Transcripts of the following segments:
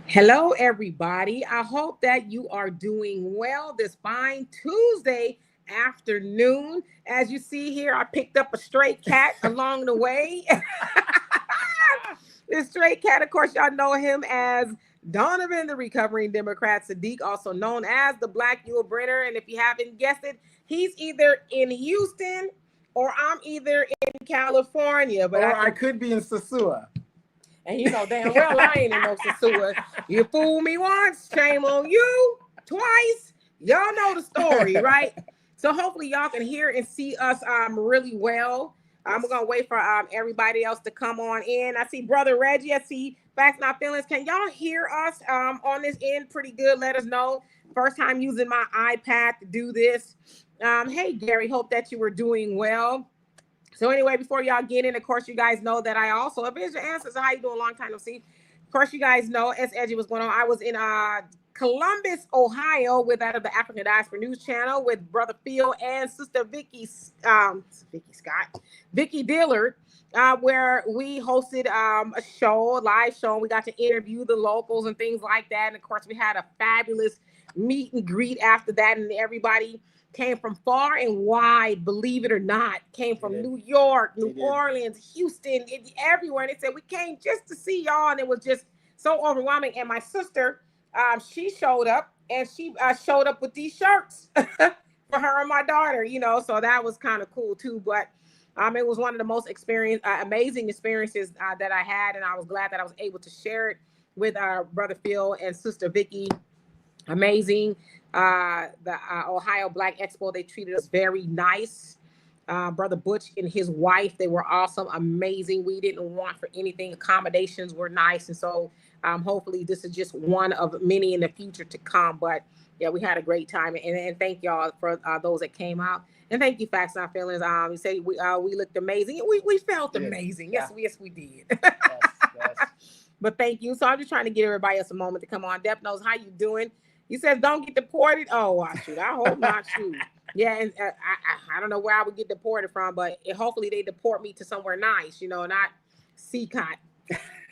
Hello, everybody. I hope that you are doing well this fine Tuesday afternoon. As you see here, I picked up a stray cat along the way. This stray cat, of course, y'all know him as Donovan, the recovering Democrat Sadiq, also known as the Black Yul Brynner. And if you haven't guessed it, he's either in Houston or I'm either in California. But or I could be in Sosua. And you know damn well I ain't in no Sosua. You fool me once, shame on you. Twice. Y'all know the story, right? So hopefully y'all can hear and see us really well. We're gonna wait for everybody else to come on in. I see Brother Reggie. I see Facts Not Feelings. Can y'all hear us on this end pretty good? Let us know. First time using my iPad to do this. Hey Gary, hope that you were doing well. So anyway, before y'all get in, of course, you guys know that I also, if it's your answers, how you doing? Long time no see. Of course, you guys know, as Edgy was going on, I was in Columbus, Ohio, with out of the African Diaspora News Channel with Brother Phil and Sister Vicky Dillard, where we hosted a show, a live show, and we got to interview the locals and things like that. And of course, we had a fabulous meet and greet after that, and everybody came from far and wide, believe it or not, came from New York, New Orleans, Houston, everywhere. And they said, we came just to see y'all. And it was just so overwhelming. And my sister, she showed up and she showed up with these shirts for her and my daughter, you know, so that was kind of cool too. But it was one of the most amazing experiences that I had. And I was glad that I was able to share it with Brother Phil and Sister Vicky. Amazing. The Ohio Black Expo, they treated us very nice. Brother Butch and his wife, they were awesome, amazing. We didn't want for anything. Accommodations were nice. And so hopefully this is just one of many in the future to come. But yeah, we had a great time. And thank y'all for those that came out. And thank you, Facts Not Feelings. You said we looked amazing. We felt amazing. Yes, we did. Yes. But thank you. So I'm just trying to give everybody else a moment to come on. Dep knows how you doing. He says, don't get deported. Oh, shoot. I hope not, shoot. Yeah, and I don't know where I would get deported from, but hopefully they deport me to somewhere nice, you know, not CCOT.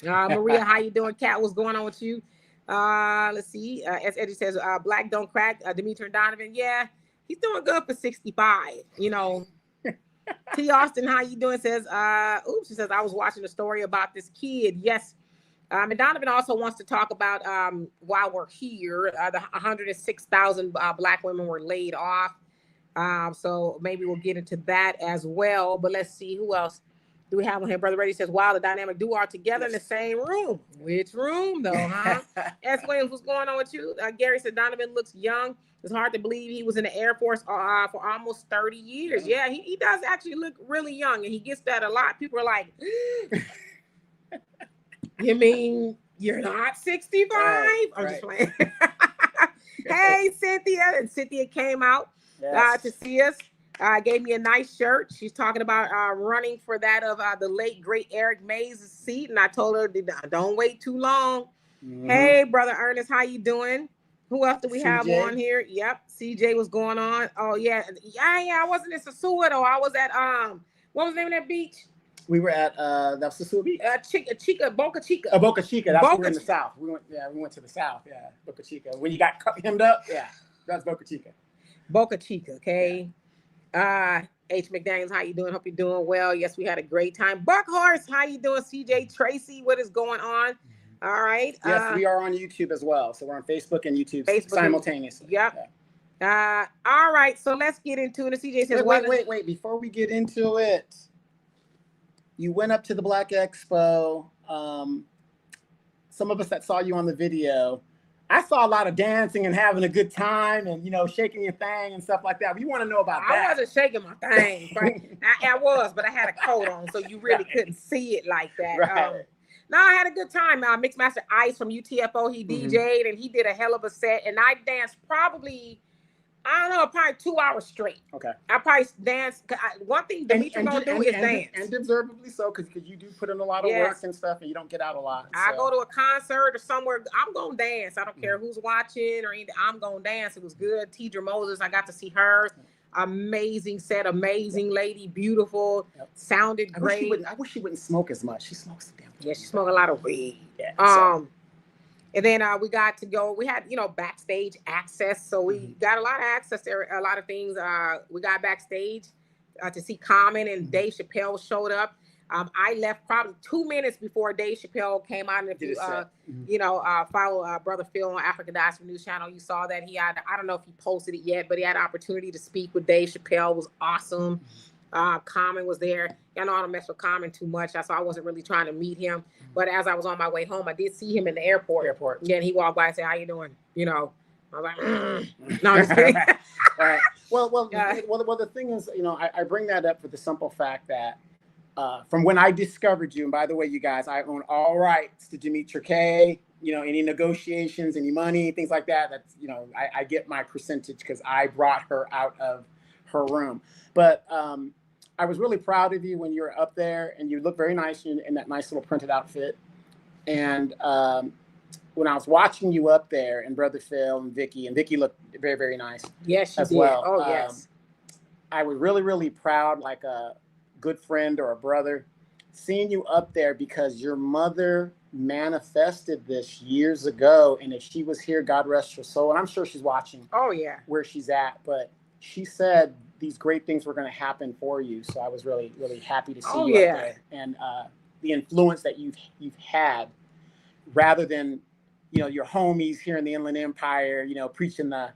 Maria, how you doing? Kat, what's going on with you? Let's see. As Eddie says, Black Don't Crack. Dimitri Donovan, yeah, he's doing good for 65, you know. T. Austin, how you doing? Says, she says, I was watching a story about this kid. Yes. And Donovan also wants to talk about, while we're here, the 106,000 Black women were laid off. So maybe we'll get into that as well. But let's see, who else do we have on here? Brother Reddy says, wow, the dynamic duo are together in the same room. Which room, though, huh? S. Williams, what's going on with you? Gary said, Donovan looks young. It's hard to believe he was in the Air Force for almost 30 years. Yeah, he does actually look really young, and he gets that a lot. People are like... You mean you're not 65? I'm just playing. Hey, Cynthia. And Cynthia came out to see us. Gave me a nice shirt. She's talking about running for that of the late, great Eric Mays' seat. And I told her, don't wait too long. Mm-hmm. Hey, Brother Ernest, how you doing? Who else do we have on here? Yep, CJ was going on. Oh, yeah. I wasn't in Sosua, though. I was at, what was the name of that beach? We were at the Sosua Beach. Boca Chica. Boca Chica. That's where we were in the south. We went to the south. Yeah, Boca Chica. When you got hemmed up, yeah, that's Boca Chica. Boca Chica. Okay. Yeah. H. McDaniels, how you doing? Hope you're doing well. Yes, we had a great time. Buckhorse, how you doing? CJ Tracy, what is going on? All right. Yes, we are on YouTube as well. So we're on Facebook and YouTube simultaneously. Yep. Yeah. All right. So let's get into it. CJ says, wait. Before we get into it. You went up to the Black Expo. Some of us that saw you on the video, I saw a lot of dancing and having a good time and, you know, shaking your thing and stuff like that. We want to know about that. I wasn't shaking my thing. Right? I was, but I had a coat on, so you really couldn't see it like that. Right. No, I had a good time. Mixmaster Ice from UTFO, he DJ'd and he did a hell of a set. And I danced probably... probably 2 hours straight. Okay. I probably dance. One thing Dimitri gonna do is dance. And deservedly so, because you do put in a lot of work and stuff, and you don't get out a lot. I go to a concert or somewhere, I'm gonna dance. I don't care who's watching or anything. I'm gonna dance. It was good. Tidra Moses, I got to see her. Amazing set, amazing lady, beautiful, sounded great. I wish she wouldn't smoke as much. She smokes damn. Yeah, she smoked a lot of weed. Yeah, And then we got to go. We had, backstage access, so we got a lot of access to a lot of things. We got backstage to see Common, and Dave Chappelle showed up. I left probably 2 minutes before Dave Chappelle came out. And if you, follow Brother Phil on African Diaspora News Channel, you saw that he had, I don't know if he posted it yet, but he had an opportunity to speak with Dave Chappelle. It was awesome. Common was there. I know I don't mess with Common too much, so I wasn't really trying to meet him. But as I was on my way home, I did see him in the airport. Yeah, and he walked by and said, "How you doing?" I was like, No, I'm just kidding. Right. Well, the thing is, I bring that up for the simple fact that from when I discovered you, and by the way, you guys, I own all rights to Demetra K. Any negotiations, any money, things like that. That's I get my percentage because I brought her out of her room. But I was really proud of you when you were up there, and you look very nice in that nice little printed outfit. And when I was watching you up there, and Brother Phil and Vicky looked very, very nice. Yes, she as did. well. Oh, yes. I was really, really proud, like a good friend or a brother, seeing you up there because your mother manifested this years ago. And if she was here, God rest her soul, and I'm sure she's watching. Oh, yeah. Where she's at, but she said these great things were going to happen for you. So I was really, really happy to see you up there, and the influence that you've had, rather than your homies here in the Inland Empire, preaching the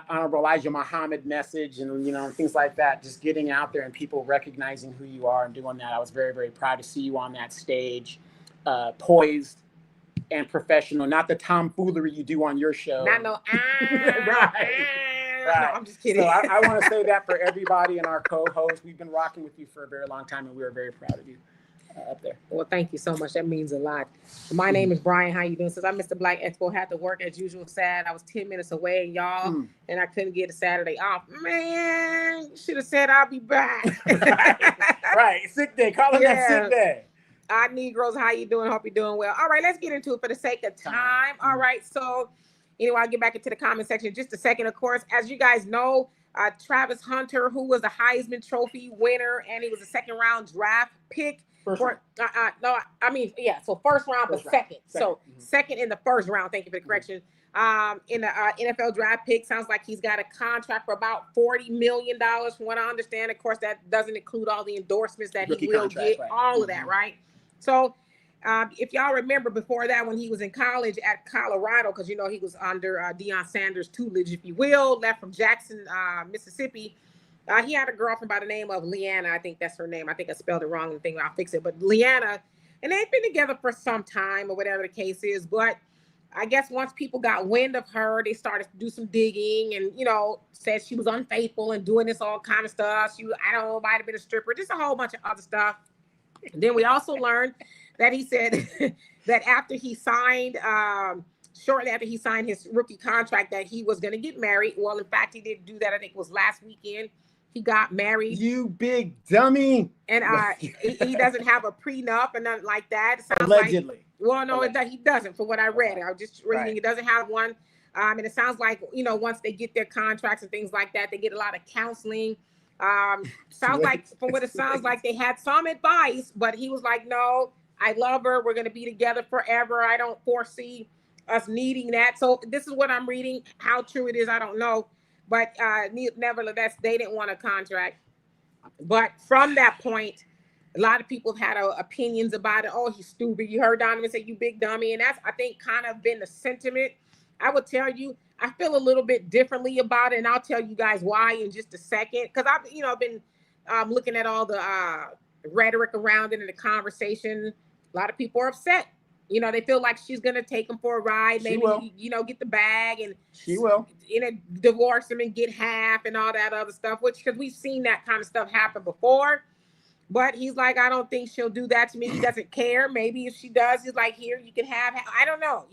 Honorable Elijah Muhammad message and things like that. Just getting out there and people recognizing who you are and doing that. I was very, very proud to see you on that stage, poised and professional, not the tomfoolery you do on your show. Not no right. No, I'm just kidding. So I want to say that for everybody and our co-hosts. We've been rocking with you for a very long time, and we are very proud of you up there. Well, thank you so much. That means a lot. My name is Brian. How you doing? Since I missed the Black Expo, had to work as usual. Sad. I was 10 minutes away, y'all, and I couldn't get a Saturday off. Man, you should have said I'll be back. right. Sick day. Call it that sick day. Negroes, how you doing? Hope you're doing well. All right, let's get into it for the sake of time. All right, so I'll get back into the comment section in just a second. Of course, as you guys know, Travis Hunter, who was a Heisman Trophy winner, and he was a second round draft pick. So first round, but second. So second in the first round. Thank you for the correction. In the NFL draft pick, sounds like he's got a contract for about $40 million, from what I understand. Of course, that doesn't include all the endorsements that he will get, all of that, right? So if y'all remember before that, when he was in college at Colorado, because he was under Deion Sanders' tutelage, if you will, left from Jackson, Mississippi. He had a girlfriend by the name of Leann. I think that's her name. I think I spelled it wrong. I'll fix it. But Leann, and they've been together for some time, or whatever the case is. But I guess once people got wind of her, they started to do some digging, and said she was unfaithful and doing this all kind of stuff. I don't know, might have been a stripper, just a whole bunch of other stuff. And then we also learned that he said that after he signed, shortly after he signed his rookie contract, that he was going to get married. Well, in fact, he didn't do that. I think it was last weekend. He got married. You big dummy. And he doesn't have a prenup or nothing like that. It sounds allegedly. He doesn't, for what I read. I was just reading. He doesn't have one. And it sounds like, once they get their contracts and things like that, they get a lot of counseling. Sounds like, from what it sounds like, they had some advice, but he was like, no, I love her. We're going to be together forever. I don't foresee us needing that. So this is what I'm reading. How true it is, I don't know. But nevertheless, they didn't want a contract. But from that point, a lot of people have had opinions about it. Oh, he's stupid. You heard Donovan say, you big dummy. And that's, I think, kind of been the sentiment. I would tell you, I feel a little bit differently about it. And I'll tell you guys why in just a second. Because I've been looking at all the rhetoric around it and the conversation. A lot of people are upset. They feel like she's going to take him for a ride. Maybe, get the bag, and she will, divorce him and get half and all that other stuff, because we've seen that kind of stuff happen before. But he's like, I don't think she'll do that to me. He doesn't care. Maybe if she does, he's like, here, you can have, I don't know.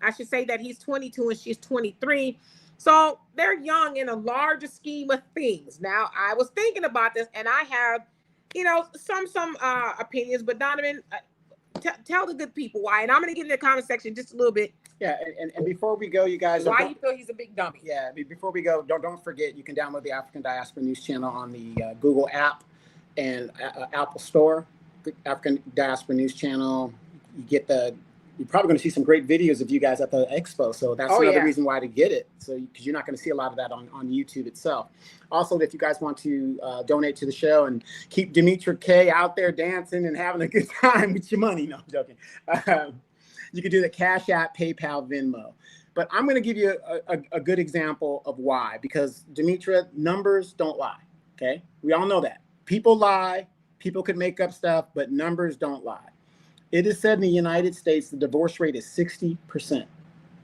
I should say that he's 22 and she's 23. So they're young in a larger scheme of things. Now, I was thinking about this, and I have, some opinions, but Donovan, tell the good people why, and I'm going to get in the comment section just a little bit. Yeah, and before we go, you guys, why you feel he's a big dummy? Yeah, before we go, don't forget, you can download the African Diaspora News Channel on the Google app and Apple Store. African Diaspora News Channel. You get the you're probably going to see some great videos of you guys at the expo. So that's another reason why to get it. So because you're not going to see a lot of that on YouTube itself. Also, if you guys want to donate to the show and keep Demetra K out there dancing and having a good time with your money. No, I'm joking. You can do the Cash App, PayPal, Venmo. But I'm going to give you a good example of why. Because Demetra, numbers don't lie. Okay, we all know that. People lie. People could make up stuff, but numbers don't lie. It is said in the United States, the divorce rate is 60%.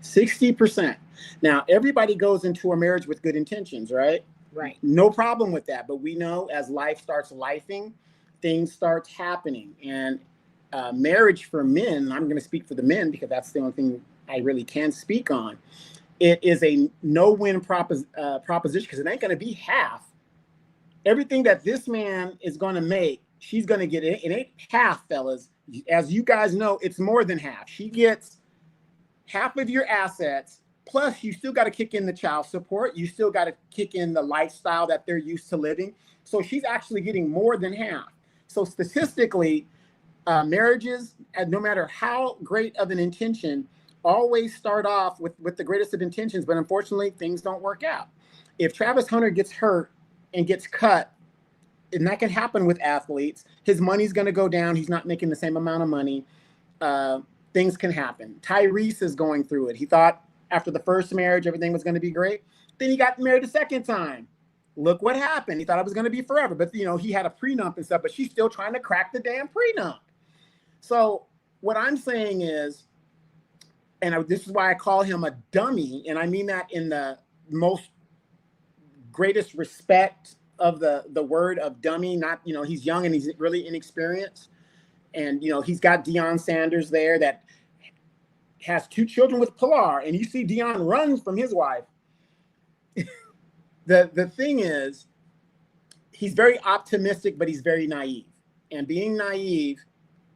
60%. Now, everybody goes into a marriage with good intentions, right? Right. No problem with that. But we know as life starts lifing, things start happening. And marriage for men, I'm going to speak for the men because that's the only thing I really can speak on. It is a no-win proposition because it ain't going to be half. Everything that this man is going to make, she's going to get it. It ain't half, fellas. As you guys know, it's more than half. She gets half of your assets, plus you still got to kick in the child support. You still got to kick in the lifestyle that they're used to living. So she's actually getting more than half. So statistically, marriages, no matter how great of an intention, always start off with the greatest of intentions. But unfortunately, things don't work out. If Travis Hunter gets hurt and gets cut, and that can happen with athletes, his money's going to go down. He's not making the same amount of money. Things can happen. Tyrese is going through it. He thought after the first marriage, everything was going to be great. Then he got married a second time. Look what happened. He thought it was going to be forever. But, he had a prenup and stuff, but she's still trying to crack the damn prenup. So what I'm saying is, and this is why I call him a dummy, and I mean that in the most greatest respect of the word of dummy. Not, he's young and he's really inexperienced. And, he's got Deion Sanders there that has 2 children with Pilar. And you see Deion run from his wife. The thing is, he's very optimistic, but he's very naive. And being naive,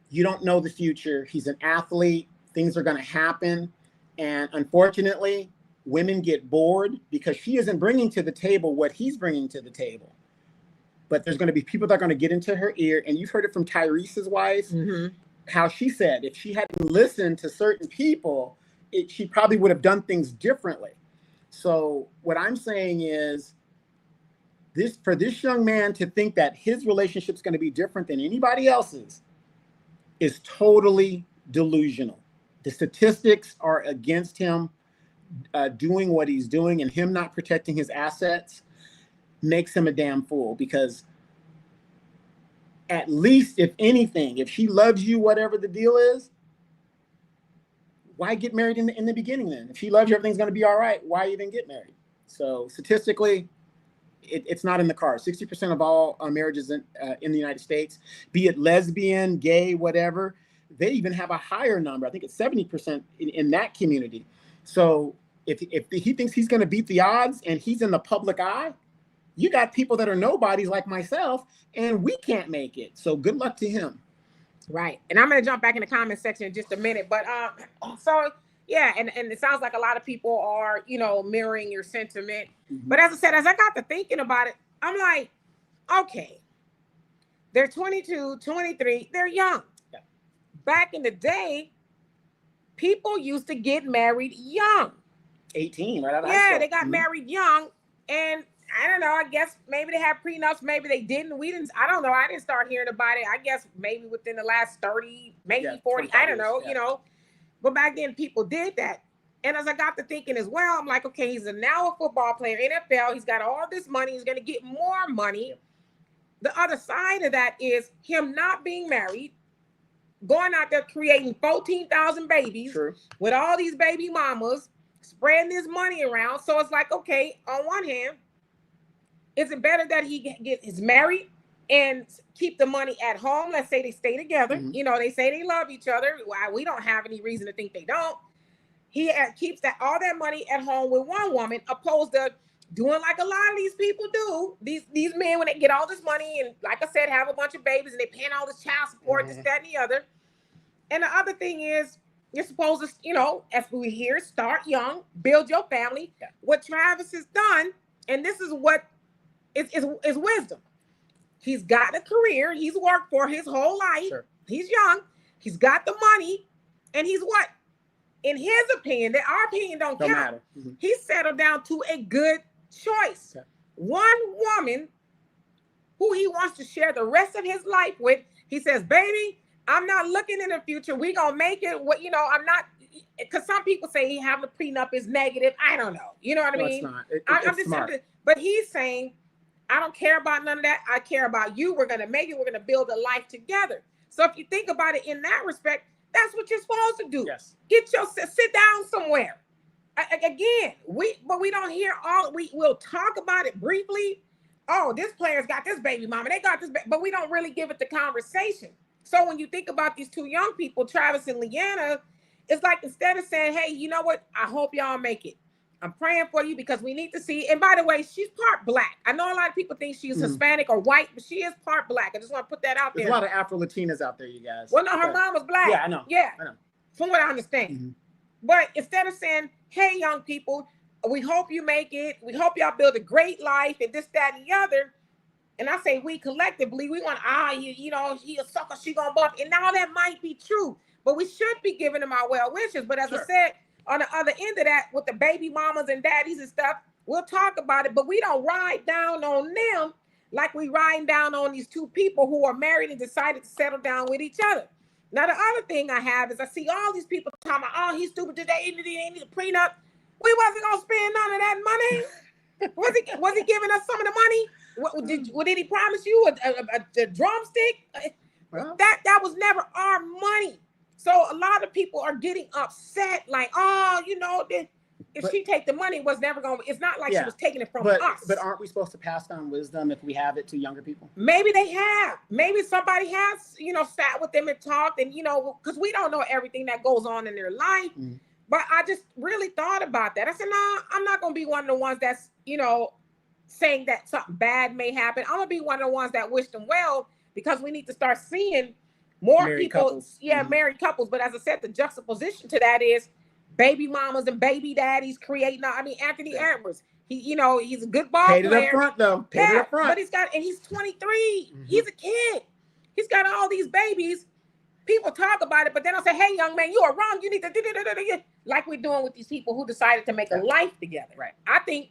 you don't know the future. He's an athlete. Things are going to happen. And unfortunately, women get bored because she isn't bringing to the table what he's bringing to the table. But there's going to be people that are going to get into her ear. And you've heard it from Tyrese's wife, how she said if she hadn't listened to certain people, she probably would have done things differently. So what I'm saying is, for this young man to think that his relationship is going to be different than anybody else's is totally delusional. The statistics are against him doing what he's doing, and him not protecting his assets makes him a damn fool. Because at least, if anything, if she loves you, whatever the deal is, why get married in the beginning then? If she loves you, everything's going to be all right. Why even get married? So statistically, it's not in the cards. 60% of all marriages in the United States, be it lesbian, gay, whatever, they even have a higher number. I think it's 70% in that community. So if he thinks he's going to beat the odds and he's in the public eye, you got people that are nobodies like myself, and we can't make it. So good luck to him. Right. And I'm going to jump back in the comment section in just a minute. But so, yeah, and it sounds like a lot of people are, mirroring your sentiment. But as I said, as I got to thinking about it, I'm like, okay, they're 22, 23, they're young. Yeah. Back in the day, people used to get married young. 18, right out of high school. Yeah, they got married young. And I don't know, I guess maybe they had prenups, maybe they didn't. I don't know. I didn't start hearing about it. I guess maybe within the last 30, maybe 40, I don't know, But back then people did that. And as I got to thinking as well, I'm like, okay, he's now a football player, NFL. He's got all this money. He's going to get more money. The other side of that is him not being married, going out there creating 14,000 babies with all these baby mamas, spreading this money around. So it's like, okay, on one hand, is it better that he is married and keep the money at home? Let's say they stay together. They say they love each other. Well, we don't have any reason to think they don't. He keeps all that money at home with one woman, opposed to doing like a lot of these people do. These men, when they get all this money and, like I said, have a bunch of babies and they paying all this child support, this, that, and the other. And the other thing is, you're supposed to, as we hear, start young, build your family. Yeah. What Travis has done, and this is what is wisdom. He's got a career. He's worked for his whole life. Sure. He's young. He's got the money. And he's what? In his opinion, that our opinion don't count. Matter. Mm-hmm. He settled down to a good choice. Okay. One woman who he wants to share the rest of his life with. He says, baby, I'm not looking in the future. We gonna make it. What, you know, I'm not, because some people say having a prenup is negative. I don't know. You know what I mean? It's not. I'm just smart. But he's saying, I don't care about none of that. I care about you. We're gonna make it. We're gonna build a life together. So if you think about it in that respect, that's what you're supposed to do. Yes. Sit down somewhere. Again, but we don't hear all. We'll talk about it briefly. Oh, this player's got this baby mama. They got this, but we don't really give it the conversation. So when you think about these two young people, Travis and Leann, it's like instead of saying, hey, you know what? I hope y'all make it. I'm praying for you because we need to see. And by the way, she's part black. I know a lot of people think she's Hispanic or white, but she is part black. I just want to put that out there. There's a lot of Afro-Latinas out there, you guys. Well, no, her mom was black. Yeah, I know. Yeah, I know. From what I understand. Mm-hmm. But instead of saying, hey, young people, we hope you make it. We hope y'all build a great life and this, that, and the other. And I say we collectively, we want, you know, he a sucker, she gonna bump. And now that might be true, but we should be giving them our well wishes. But as I said, on the other end of that, with the baby mamas and daddies and stuff, we'll talk about it, but we don't ride down on them like we riding down on these two people who are married and decided to settle down with each other. Now, the other thing I have is I see all these people talking about, oh, he's stupid today, he need a prenup. We wasn't gonna spend none of that money. Was he giving us some of the money? What did he promise you? A drumstick? Well, that was never our money. So a lot of people are getting upset, like, oh, you know, if she take the money, it was never going. It's not like she was taking it from us. But aren't we supposed to pass down wisdom if we have it to younger people? Maybe they have. Maybe somebody has, you know, sat with them and talked, and you know, because we don't know everything that goes on in their life. Mm. But I just really thought about that. I said, no, I'm not going to be one of the ones that's, you know, saying that something bad may happen. I'm going to be one of the ones that wish them well, because we need to start seeing more married people, couples. Married couples. But as I said, the juxtaposition to that is baby mamas and baby daddies creating. I mean, Anthony Edwards, he's a good ball player. Paid it up front, though. Paid it up front. But he's 23. Mm-hmm. He's a kid. He's got all these babies. People talk about it, but then I'll say, hey, young man, you are wrong. You need to like we're doing with these people who decided to make a life together. Right. I think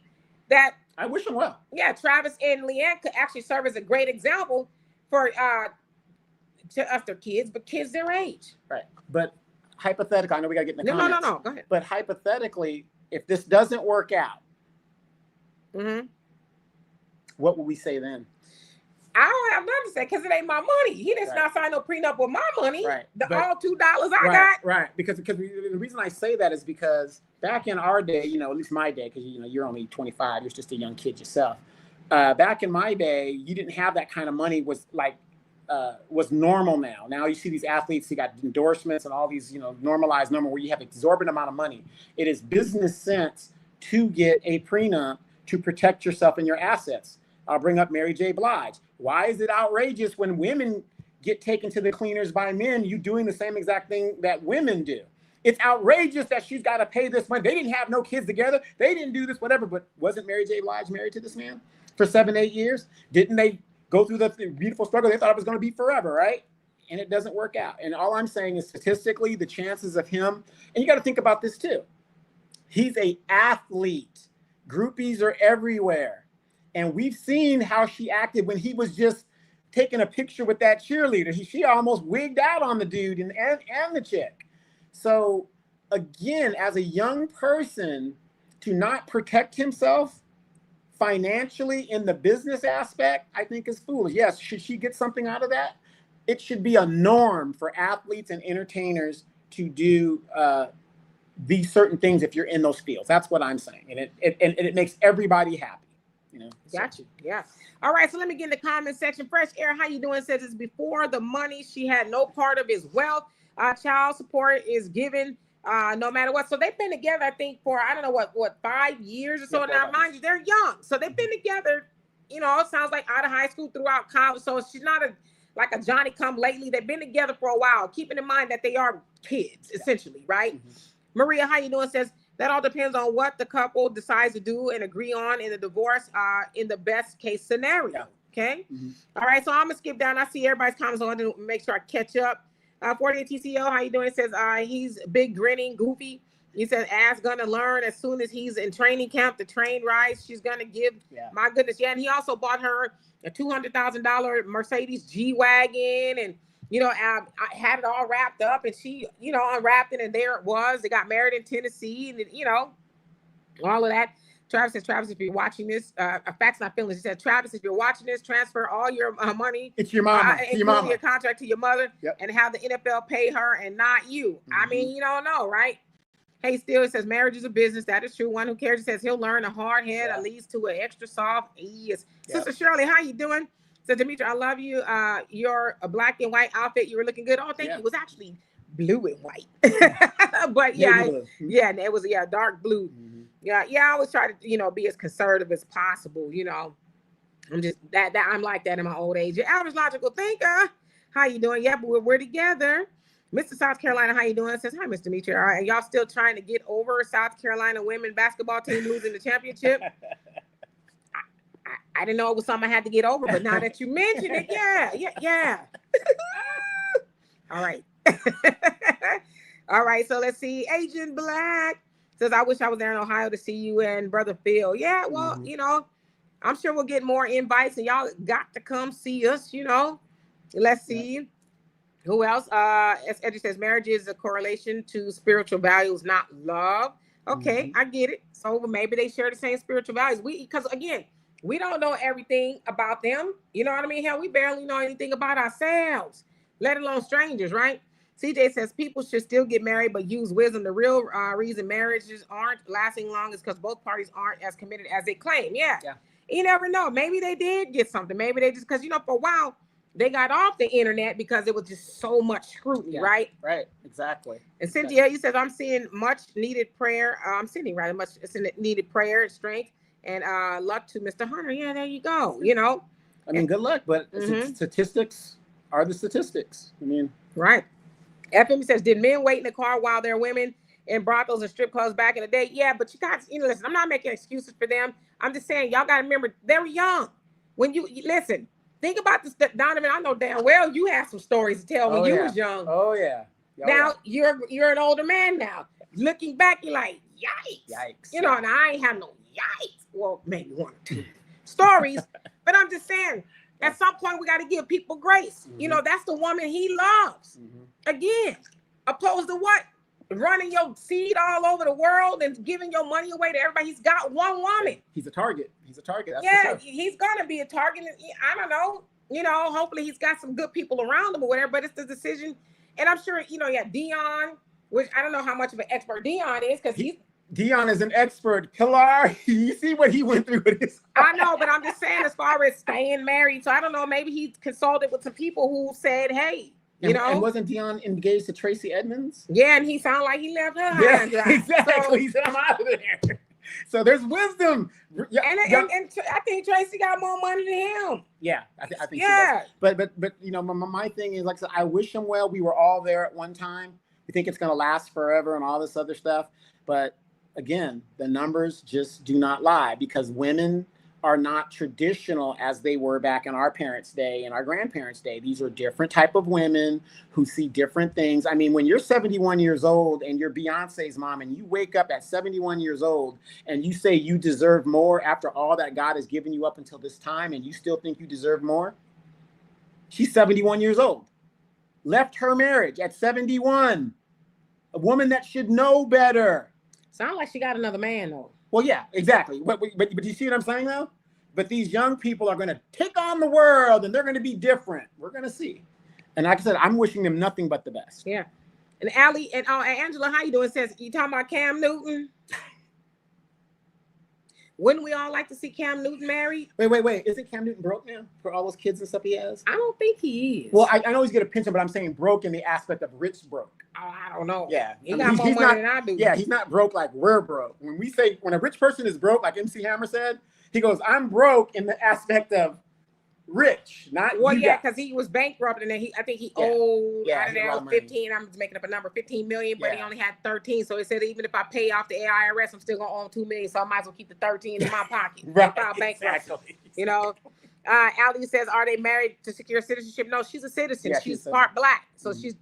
that I wish them well. Yeah, Travis and Leann could actually serve as a great example for to us, their kids, but kids their age. Right. But hypothetically, I know we got to get in the comments. No. Go ahead. But hypothetically, if this doesn't work out, what will we say then? I don't have nothing to say because it ain't my money. He didn't not sign no prenup with my money. Right. All $2 I got. Right. Because the reason I say that is because back in our day, you know, at least my day, because you know you're only 25, you're just a young kid yourself. Back in my day, you didn't have that kind of money. Was normal now. Now you see these athletes, you got endorsements and all these, you know, normalized number where you have exorbitant amount of money. It is business sense to get a prenup to protect yourself and your assets. I'll bring up Mary J. Blige. Why is it outrageous when women get taken to the cleaners by men, you doing the same exact thing that women do? It's outrageous that she's got to pay this money. They didn't have no kids together. They didn't do this, whatever. But wasn't Mary J. Blige married to this man for 7-8 years? Didn't they go through the beautiful struggle? They thought it was going to be forever, right? And it doesn't work out. And all I'm saying is statistically, the chances of him, and you got to think about this too. He's an athlete. Groupies are everywhere. And we've seen how she acted when he was just taking a picture with that cheerleader. She almost wigged out on the dude and the chick. So again, as a young person, to not protect himself financially in the business aspect, I think is foolish. Yes, should she get something out of that? It should be a norm for athletes and entertainers to do these certain things if you're in those fields. That's what I'm saying. And it makes everybody happy. You know, got you. Yeah. All right. So let me get in the comment section. Fresh Air, how you doing? Says it's before the money. She had no part of his wealth. Child support is given no matter what. So they've been together, I think, for I don't know what 5 years or so. Now, mind you, they're young, so they've been together. You know, it sounds like out of high school throughout college. So she's not like a Johnny come lately. They've been together for a while. Keeping in mind that they are kids, essentially, right? Mm-hmm. Maria, how you doing? Says that all depends on what the couple decides to do and agree on in the divorce in the best case scenario. Okay. Mm-hmm. All right. So I'm going to skip down. I see everybody's comments. I want to make sure I catch up. 48 TCO, how you doing? It says he's big, grinning, goofy. He said, Ass gonna learn as soon as he's in training camp. The train rides she's gonna give. Yeah. My goodness, yeah. And he also bought her a $200,000 Mercedes G-Wagon, and I had it all wrapped up, and she, unwrapped it, and there it was. They got married in Tennessee, and all of that. Travis says, Travis, if you're watching this, facts not feelings. He said, Travis, if you're watching this, transfer all your money. It's your mama. Including your contract to your mother, yep. And have the NFL pay her and not you. I mean, you don't know, right? Hey, still, it says marriage is a business. That is true. One who cares, it says he'll learn a hard head leads to an extra soft ease. Yep. Sister Shirley, how you doing? So Demetri, I love you. Your black and white outfit, you were looking good. Oh, thank you. It was actually blue and white. But it was dark blue. I always try to, be as conservative as possible. I'm just that I'm like that in my old age. Your average logical thinker. How you doing? Yeah, but we're together. Mr. South Carolina, how you doing? Says, hi, Mr. Demetri. All right, and y'all still trying to get over South Carolina women basketball team losing the championship? I didn't know it was something I had to get over, but now that you mentioned it, yeah. All right. All right, so let's see. Agent Black says, I wish I was there in Ohio to see you and Brother Phil. Yeah, well, I'm sure we'll get more invites, and y'all got to come see us, Let's see. Who else? As Eddie says, marriage is a correlation to spiritual values, not love. Okay, I get it. So maybe they share the same spiritual values. Because again, we don't know everything about them. You know what I mean? Hell, we barely know anything about ourselves, let alone strangers, right? CJ says people should still get married, but use wisdom. The real reason marriages aren't lasting long is because both parties aren't as committed as they claim. Yeah. You never know. Maybe they did get something. Maybe they just, because, for a while, they got off the internet because it was just so much scrutiny, right? Right, exactly. And Cynthia, you said, I'm seeing much needed prayer. I'm seeing rather much needed prayer and strength and luck to Mr. Hunter. Yeah, there you go. I mean, good luck, but statistics are the statistics. I mean, right. FM says, did men wait in the car while their women in brothels and strip clubs back in the day? Yeah, but you guys, listen, I'm not making excuses for them. I'm just saying, y'all got to remember, they were young. When you listen, think about this, Donovan. I know damn well you have some stories to tell when you was young. Oh yeah. Now you're an older man now. Looking back, you're like, yikes. And I ain't have no yikes. Well, maybe one or two stories, but I'm just saying, at some point we got to give people grace. That's the woman he loves. Again, opposed to what? Running your seed all over the world and giving your money away to everybody. He's got one woman. He's a target. That's he's gonna be a target. I don't know. Hopefully he's got some good people around him or whatever. But it's the decision, and I'm sure Dion, which I don't know how much of an expert Dion is because Dion is an expert. Pilar, you see what he went through with his. I know, but I'm just saying as far as staying married. So I don't know. Maybe he consulted with some people who said, "Hey." And wasn't Dion engaged to Tracy Edmonds? Yeah, and he sounded like he left her. Yeah, exactly. So, he said, I'm out of there. So there's wisdom. And I think Tracy got more money than him. Yeah, I think she does. But my thing is, like I said, I wish him well. We were all there at one time. We think it's going to last forever and all this other stuff. But again, the numbers just do not lie because women are not traditional as they were back in our parents' day and our grandparents' day. These are different type of women who see different things. I mean, when you're 71 years old and you're Beyonce's mom and you wake up at 71 years old and you say you deserve more after all that God has given you up until this time and you still think you deserve more, she's 71 years old. Left her marriage at 71. A woman that should know better. Sound like she got another man, though. Well, yeah, exactly. But you see what I'm saying, though? But these young people are going to take on the world, and they're going to be different. We're going to see. And like I said, I'm wishing them nothing but the best. Yeah. And Allie and Angela, how you doing? Says, you talking about Cam Newton? Wouldn't we all like to see Cam Newton married? Wait. Isn't Cam Newton broke now for all those kids and stuff he has? I don't think he is. Well, I know he's getting a pension, but I'm saying broke in the aspect of rich broke. Oh, I don't know. Yeah. He got more money than I do. Yeah, he's not broke like we're broke. When a rich person is broke, like MC Hammer said, he goes, I'm broke in the aspect of rich, not well, yeah, because he was bankrupt and then I think he owed out of there 15. I'm just making up a number, 15 million, but he only had 13. So he said even if I pay off the IRS, I'm still gonna own 2 million. So I might as well keep the 13 in my pocket. Right, exactly. Ali says, are they married to secure citizenship? No, she's a citizen. Yeah, she's part black, so she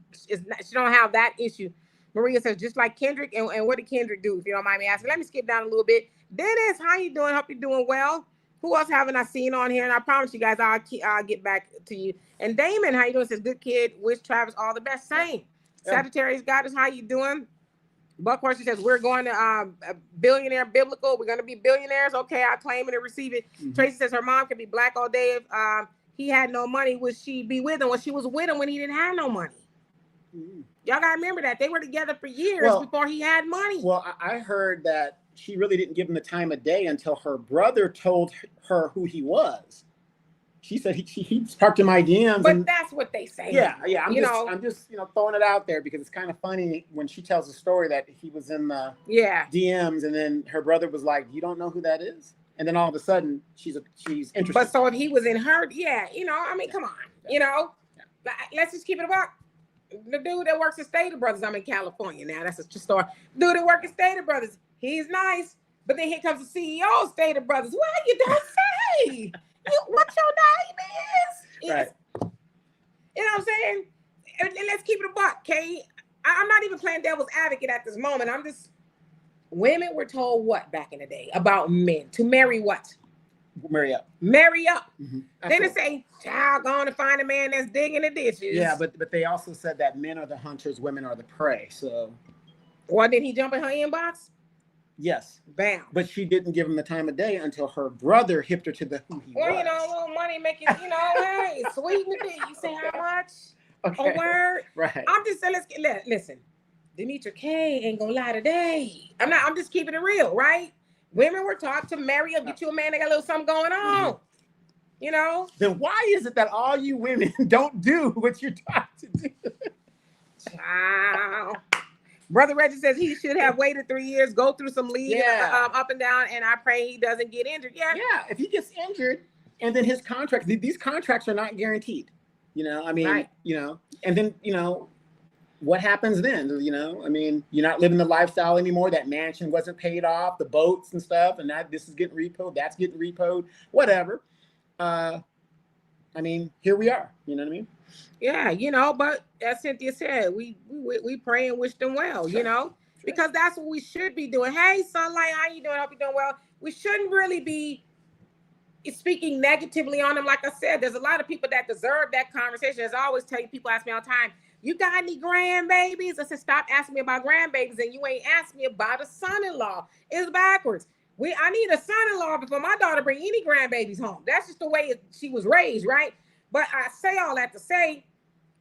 don't have that issue. Maria says, just like Kendrick, and what did Kendrick do? If you don't mind me asking, let me skip down a little bit. Dennis, how you doing? Hope you're doing well. Who else haven't I seen on here? And I promise you guys, I'll get back to you. And Damon, how you doing? Says, good kid. Wish Travis all the best. Same. Yeah. Sagittarius Goddess, how you doing? Buckhorse says, we're going to billionaire biblical. We're going to be billionaires. Okay, I claim it and receive it. Mm-hmm. Tracy says her mom can be black all day. If he had no money, would she be with him? Well, she was with him when he didn't have no money. Mm-hmm. Y'all got to remember that. They were together for years before he had money. Well, I heard that she really didn't give him the time of day until her brother told her who he was. She said he sparked in my DMs. But that's what they say. Yeah. I'm just throwing it out there because it's kind of funny when she tells the story that he was in the DMs, and then her brother was like, "You don't know who that is?" And then all of a sudden she's interested. But so if he was in her, come on, let's just keep it about the dude that works at Stater Brothers. I'm in California now. That's a story. Dude that works at Stater Brothers, he's nice, but then here comes the CEO of Stater Brothers. Well, you don't say. What your name is? Right. You know what I'm saying? And let's keep it a buck, Kay. I'm not even playing devil's advocate at this moment. I'm just, women were told what back in the day about men? To marry what? Marry up. Marry up. Mm-hmm. Then they say, child, go on and find a man that's digging the ditches. Yeah, but they also said that men are the hunters, women are the prey. So. Well, did he jump in her inbox? Yes. Bam. But she didn't give him the time of day until her brother hipped her to the who he was. Well, a little money make it, hey, sweeten the bit. You say how much? Okay. A word? Right. I'm just saying, listen. Demetra K ain't gonna lie today. I'm just keeping it real, right? Women were taught to marry up, get you a man that got a little something going on. Mm-hmm. Then why is it that all you women don't do what you're taught to do? Wow. Brother Reggie says he should have waited 3 years, go through some league up and down, and I pray he doesn't get injured. Yeah. Yeah, if he gets injured, and then his contract, these contracts are not guaranteed. Right. And then, what happens then? You're not living the lifestyle anymore. That mansion wasn't paid off, the boats and stuff, and this is getting repoed, that's getting repoed, whatever. Here we are. You know what I mean? Yeah, but as Cynthia said, we pray and wish them well, sure. Because that's what we should be doing. Hey, Sunlight, how you doing? Hope you're doing well. We shouldn't really be speaking negatively on them. Like I said, there's a lot of people that deserve that conversation. As I always tell you, people ask me all the time, you got any grandbabies? I said, stop asking me about grandbabies, and you ain't asked me about a son-in-law. It's backwards. I need a son-in-law before my daughter bring any grandbabies home. That's just the way she was raised, right? But I say all that to say,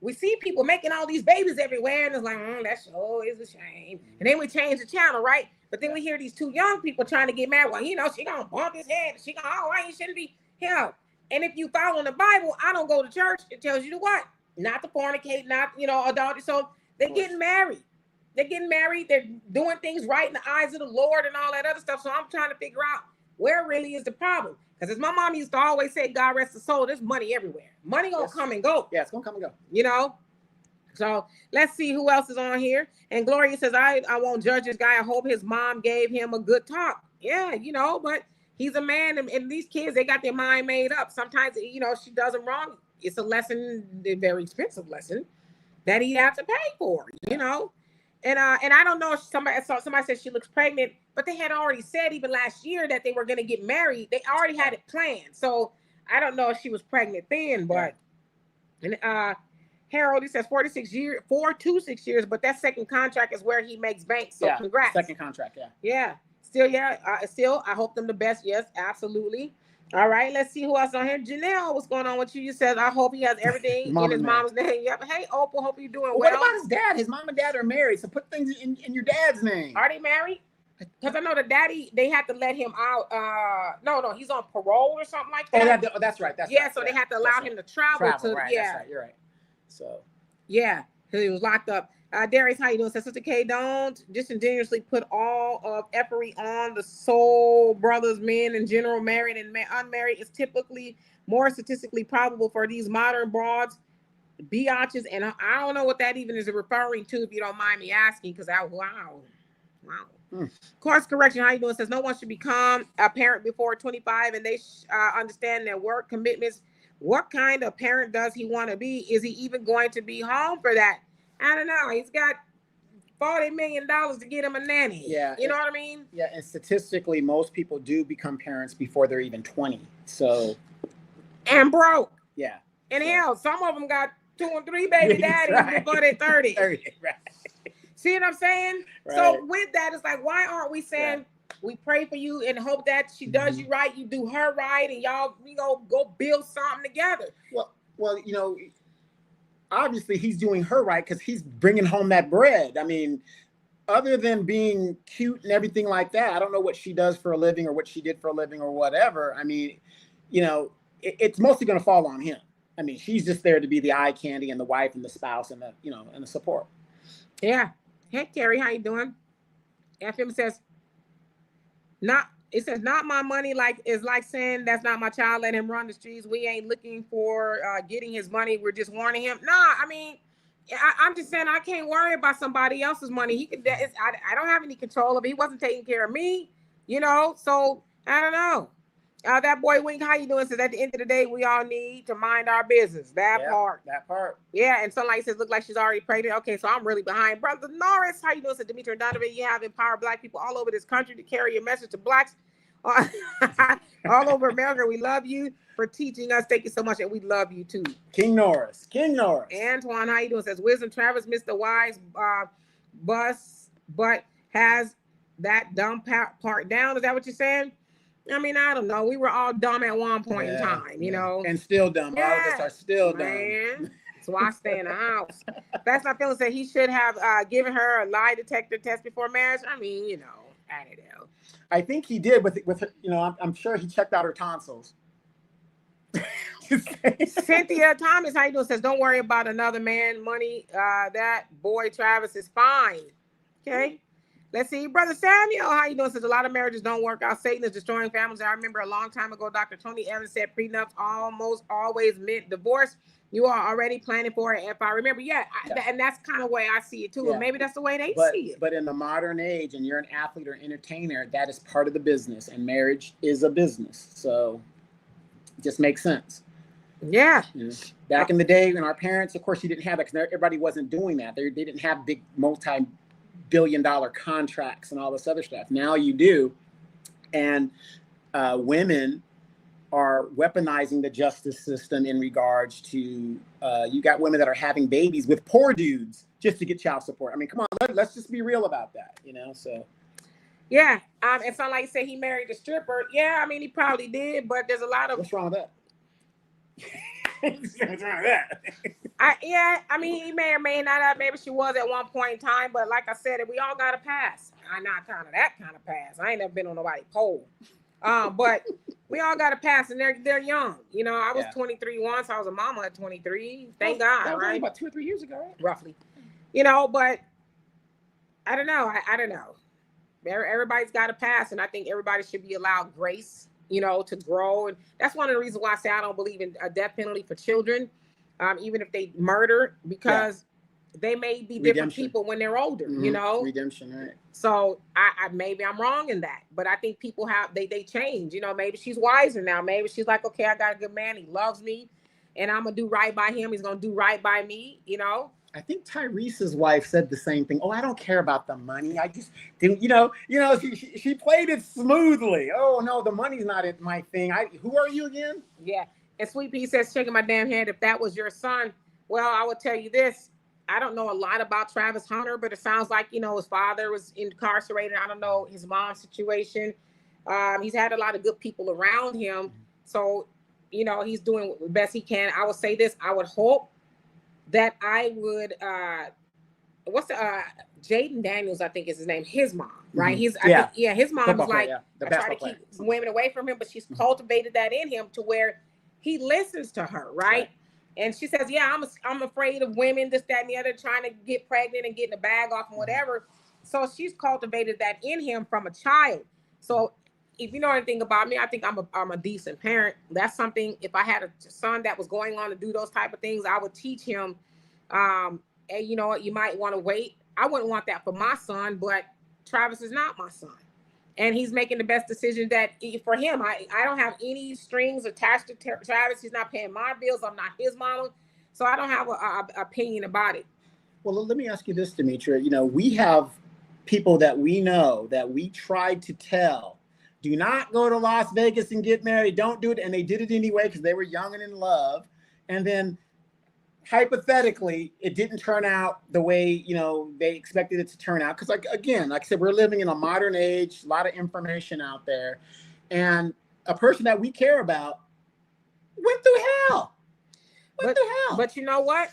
we see people making all these babies everywhere, and it's like, that sure is a shame. And then we change the channel, right? But then we hear these two young people trying to get married. Well, she gonna bump his head. She gonna, he shouldn't be here. And if you follow in the Bible, I don't go to church. It tells you to what? Not to fornicate, not, adultery. So they're getting married. They're getting married. They're doing things right in the eyes of the Lord and all that other stuff. So I'm trying to figure out where really is the problem. Because as my mom used to always say, God rest the soul, there's money everywhere. Money gonna come and go. Yeah, it's gonna come and go. So let's see who else is on here. And Gloria says, I won't judge this guy. I hope his mom gave him a good talk. Yeah, but he's a man, and these kids, they got their mind made up. Sometimes, she does them wrong. It's a lesson, a very expensive lesson that he has to pay for, And I don't know if somebody said she looks pregnant, but they had already said even last year that they were going to get married. They already had it planned. So I don't know if she was pregnant then, but Harold, he says 4 to 6 years, but that second contract is where he makes bank. So congrats. Second contract, Yeah. Still, I hope them the best. Yes, absolutely. All right, let's see who else on here. Janelle, what's going on with you? You said, I hope he has everything in his mom's name. Yep. Hey, Opal, hope you're doing well. What about his dad? His mom and dad are married, so put things in your dad's name. Are they married? Because I know the daddy, they had to let him out. No, he's on parole or something like that. Oh, that's right. So they had to allow him to travel to. Right, yeah, that's right. You're right. So. Yeah, because he was locked up. Darius, how you doing? Says, Sister K, don't disingenuously put all of effery on the soul brothers, men in general, married and unmarried. Is typically more statistically probable for these modern broads, biatches, and I don't know what that even is referring to, if you don't mind me asking, because wow. Wow. Course correction, how you doing? Says no one should become a parent before 25, and they understand their work commitments. What kind of parent does he want to be? Is he even going to be home for that? I don't know. He's got $40 million to get him a nanny. Yeah. You know what I mean? Yeah, and statistically, most people do become parents before they're even 20. So. And broke. Yeah. And hell, some of them got 2 and 3 baby daddies before they're 30. 30, right. See what I'm saying? Right. So with that, it's like, why aren't we saying we pray for you and hope that she does you right, you do her right, and y'all go build something together? Well, obviously he's doing her right because he's bringing home that bread. I mean, other than being cute and everything like that, I don't know what she does for a living or what she did for a living or whatever. I mean, it's mostly going to fall on him. I mean, she's just there to be the eye candy and the wife and the spouse and and the support. Yeah. Hey, Carrie, how you doing? FM says, not my money. It's like saying that's not my child. Let him run the streets. We ain't looking for getting his money. We're just warning him. Nah, I mean, I'm just saying I can't worry about somebody else's money. He could. I don't have any control of it. He wasn't taking care of me, So I don't know. That boy Wink, how you doing? Says at the end of the day, we all need to mind our business. That part. Yeah, and Sunlight says, look like she's already pregnant. Okay, so I'm really behind. Brother Norris, how you doing? Said Dimitri and Donovan, you have empowered Black people all over this country to carry your message to Blacks all over America. We love you for teaching us. Thank you so much, and we love you too. King Norris. Antoine, how you doing? Says Wisdom Travis missed the wise bus, but has that dumb part down. Is that what you're saying? I mean, I don't know. We were all dumb at one point in time, And still dumb. All of us are still dumb. So I stay in the house. That's not feeling said he should have given her a lie detector test before marriage. I mean, I don't know. I think he did with I'm sure he checked out her tonsils. Cynthia Thomas, how you doing? Says, don't worry about another man money. That boy Travis is fine. Okay. Let's see, Brother Samuel, how you doing? Says a lot of marriages don't work out. Satan is destroying families. I remember a long time ago, Dr. Tony Evans said prenups almost always meant divorce. You are already planning for it. If I remember, and that's kind of the way I see it too. Yeah. And maybe that's the way they see it. But in the modern age, and you're an athlete or entertainer, that is part of the business, and marriage is a business. So it just makes sense. Yeah. Back in the day, when our parents, of course, you didn't have that because everybody wasn't doing that. They didn't have big multi-billion-dollar contracts and all this other stuff. Now you do. And women are weaponizing the justice system in regards to, you got women that are having babies with poor dudes just to get child support. I mean, come on, let's just be real about that, so. Yeah. And some like say he married a stripper. Yeah, I mean, he probably did, but there's a lot of. What's wrong with that? What's wrong with that? I mean, he may or may not have. Maybe she was at one point in time, but like I said, we all got to pass. I'm not kind of that kind of pass. I ain't never been on nobody's pole. But we all got to pass, and they're young. I was 23 once. I was a mama at 23. Thank God, that was right? About 2 or 3 years ago, right? Roughly. But I don't know. I don't know. Everybody's got to pass, and I think everybody should be allowed grace, to grow. And that's one of the reasons why I say I don't believe in a death penalty for children, even if they murder, because they may be different people when they're older, Redemption, right? So I maybe I'm wrong in that, but I think people have they change. Maybe she's wiser now. Maybe she's like, okay, I got a good man. He loves me, and I'm gonna do right by him. He's gonna do right by me. I think Tyrese's wife said the same thing. Oh, I don't care about the money. I just didn't, she played it smoothly. Oh no, the money's not my thing. Who are you again? Yeah. And Sweet Pea says, shaking my damn head. If that was your son, well, I would tell you this. I don't know a lot about Travis Hunter, but it sounds like, his father was incarcerated. I don't know his mom's situation. He's had a lot of good people around him. So, he's doing the best he can. I would say this. I would hope that I would, Jaden Daniels, I think is his name, his mom, right? Mm-hmm. His mom football was like, player, I try to keep women away from him, but she's cultivated that in him to where he listens to her, right? And she says, I'm afraid of women, this, that, and the other, trying to get pregnant and getting the bag off and whatever. So she's cultivated that in him from a child. So if you know anything about me, I think I'm a decent parent. That's something, if I had a son that was going on to do those type of things, I would teach him, and you know what, you might want to wait. I wouldn't want that for my son, but Travis is not my son. And he's making the best decision that for him. I don't have any strings attached to Travis. He's not paying my bills. I'm not his mama. So I don't have an opinion about it. Well, let me ask you this, Demetria. You know, we have people that we know that we tried to tell, do not go to Las Vegas and get married. Don't do it. And they did it anyway because they were young and in love. And then hypothetically, it didn't turn out the way, you know, they expected it to turn out. Because, like, again, like I said, we're living in a modern age, a lot of information out there. And a person that we care about went through hell. But you know what?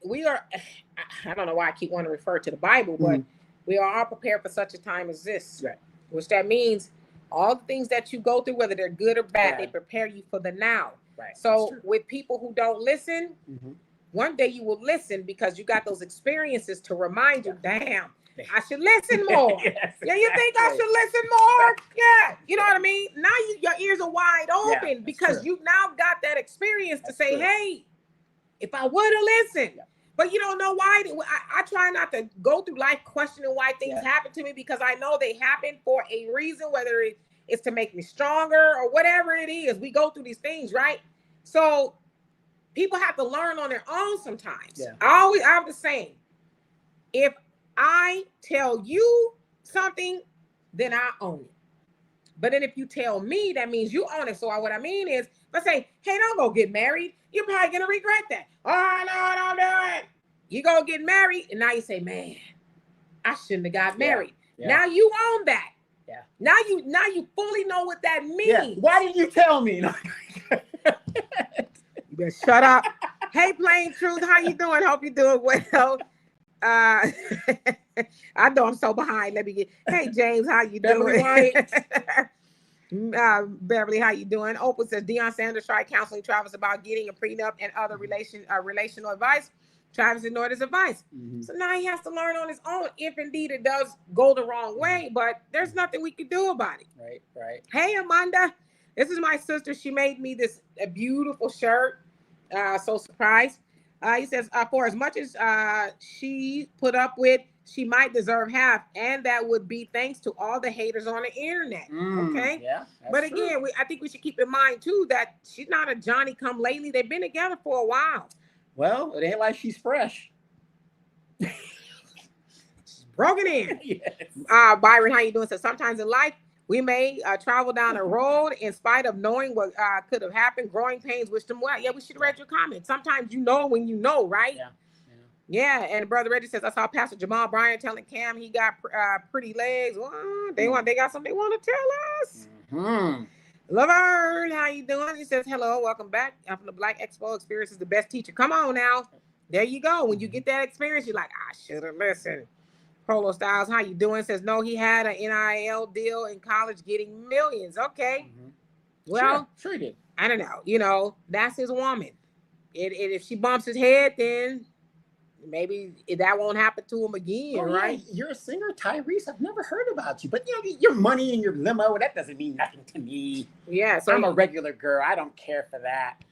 We are, I don't know why I keep wanting to refer to the Bible, but we are all prepared for such a time as this. Right. Which that means all the things that you go through, whether they're good or bad, they prepare you for the now. Right. So with people who don't listen, one day you will listen because you got those experiences to remind you, damn, I should listen more. Yes, yeah, you think I should listen more? Yeah, you know what I mean? Now your ears are wide open because you've now got that experience to say, hey, if I would have listened. But you don't know why. I try not to go through life questioning why things happen to me because I know they happen for a reason, whether it's to make me stronger or whatever it is. We go through these things, right? So people have to learn on their own sometimes. Yeah. I'm the same. If I tell you something, then I own it. But then if you tell me, that means you own it. So what I mean is, let's say, hey, don't go get married. You're probably going to regret that. Oh, no, don't do it. You go get married, and now you say, man, I shouldn't have got married. Yeah. Now you own that. Yeah. Now you fully know what that means. Yeah. Why didn't you tell me? You better shut up. Hey, Plain Truth, how you doing? Hope you're doing well. I know I'm so behind. Let me get. Hey, James, how you doing? Beverly, how you doing? Opal says Deion Sanders tried counseling Travis about getting a prenup and other relational advice. Travis ignored his advice. So now he has to learn on his own if indeed it does go the wrong way, but there's nothing we can do about it. Right. Hey, Amanda, this is my sister. She made me a beautiful shirt. So surprised. He says, for as much as she put up with, she might deserve half, and that would be thanks to all the haters on the internet. Okay? Yeah. But again, I think we should keep in mind, too, that she's not a Johnny-come-lately. They've been together for a while. Well, it ain't like she's fresh. She's broken in. Yes. Byron, how you doing? So sometimes in life, we may travel down a road in spite of knowing what could have happened. Growing pains, wish them well. Yeah, we should have read your comments. Sometimes you know when you know, right? Yeah, and Brother Reggie says, I saw Pastor Jamal Bryant telling Cam he got pretty legs. Well, they got something they want to tell us. Laverne, how you doing? He says, hello, welcome back. I'm from the Black Expo. Experience is the best teacher. Come on now. There you go. When you get that experience, you're like, I should have listened. Polo Styles, how you doing? Says, no, he had an NIL deal in college getting millions. Okay. Well, sure he did. I don't know. You know, that's his woman. If she bumps his head, then maybe that won't happen to him again, right? Yeah. You're a singer, Tyrese. I've never heard about you. But, you know, your money and your limo, that doesn't mean nothing to me. Yeah. So I'm a regular girl. I don't care for that.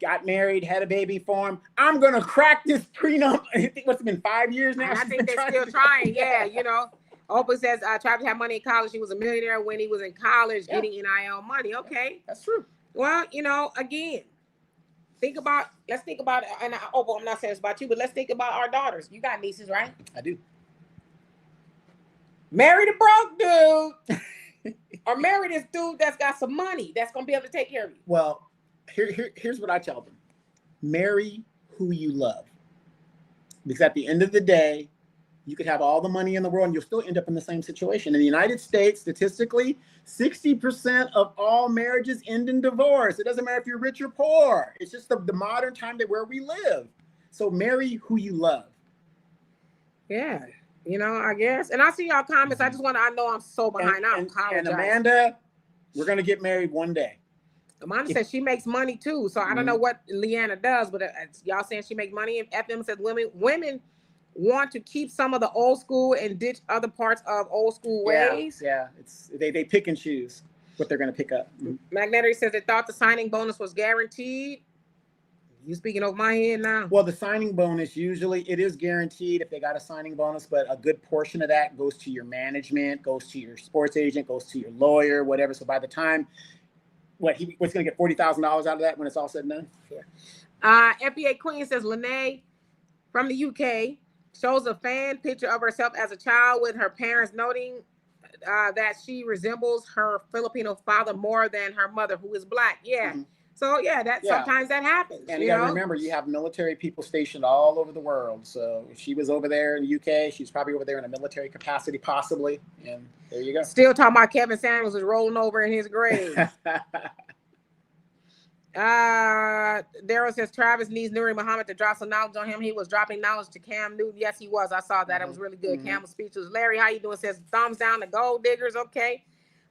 Got married, had a baby for him. I'm going to crack this prenup. I think what's it been 5 years now? And I think they're still trying. Yeah, you know. Oprah says Travis had money in college. He was a millionaire when he was in college getting NIL money. Okay. That's true. Well, you know, again, let's think about, and Oprah, I'm not saying it's about you, but let's think about our daughters. You got nieces, right? I do. Marry the broke dude. Or marry this dude that's got some money that's going to be able to take care of you. Well, here's what I tell them. Marry who you love. Because at the end of the day, you could have all the money in the world and you'll still end up in the same situation. In the United States, statistically, 60% of all marriages end in divorce. It doesn't matter if you're rich or poor. It's just the modern time where we live. So marry who you love. Yeah. You know, I guess. And I see y'all comments. I know I'm so behind. I apologize. And Amanda, we're going to get married one day. Amanda says she makes money too. So I don't know what Leanna does, but y'all saying she makes money. And FM says women want to keep some of the old school and ditch other parts of old school ways. Yeah. They pick and choose what they're going to pick up. Magnetic says they thought the signing bonus was guaranteed. You speaking over my head now? Well, the signing bonus, usually it is guaranteed if they got a signing bonus, but a good portion of that goes to your management, goes to your sports agent, goes to your lawyer, whatever. So by the time, what's going to get $40,000 out of that when it's all said and done? Yeah. FBA Queen says, Lenee from the UK shows a fan picture of herself as a child with her parents, noting that she resembles her Filipino father more than her mother, who is Black. Yeah. Mm-hmm. So sometimes that happens. And you got to remember, you have military people stationed all over the world. So if she was over there in the UK, she's probably over there in a military capacity, possibly. And there you go. Still talking about Kevin Samuels is rolling over in his grave. Daryl says Travis needs Nuri Muhammad to drop some knowledge on him. He was dropping knowledge to Cam Newton. Yes, he was. I saw that. It was really good. Cam was speechless. Larry, how you doing? Says thumbs down to Gold Diggers. Okay.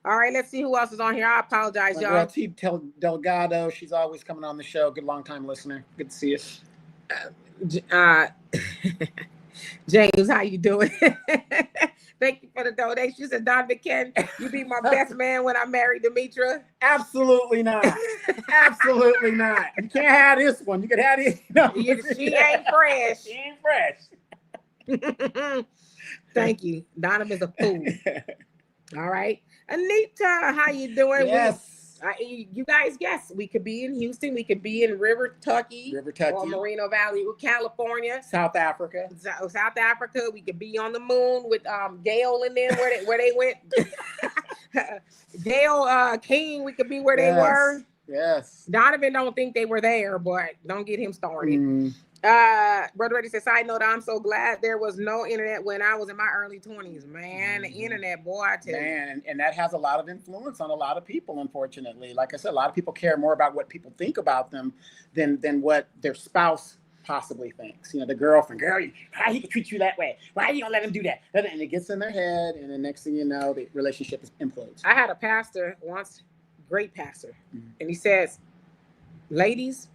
All right, let's see who else is on here. I apologize, y'all. Girl, T. Delgado, she's always coming on the show. Good long-time listener. Good to see you. James, how you doing? Thank you for the donation. She said, Donovan, can you be my best man when I marry Demetra? Absolutely not. Absolutely not. You can't have this one. You can have it. No. She ain't fresh. She ain't fresh. Thank you. Donovan's a fool. All right. Anita, how you doing? Yes. You guys guess. We could be in Houston. We could be in River Tucky. Or Moreno Valley, California. South Africa. South Africa. We could be on the moon with Gail and them where they went. Gail King, we could be where they were. Yes. Donovan don't think they were there, but don't get him started. Brother Reddy says, side note, I'm so glad there was no internet when I was in my early 20s. Man, the internet, boy, I tell you. And that has a lot of influence on a lot of people, unfortunately. Like I said, a lot of people care more about what people think about them than what their spouse possibly thinks. You know, the girlfriend, girl, how he can treat you that way? Why you don't let him do that? And it gets in their head, and the next thing you know, the relationship implodes. I had a pastor once, great pastor, and he says, ladies,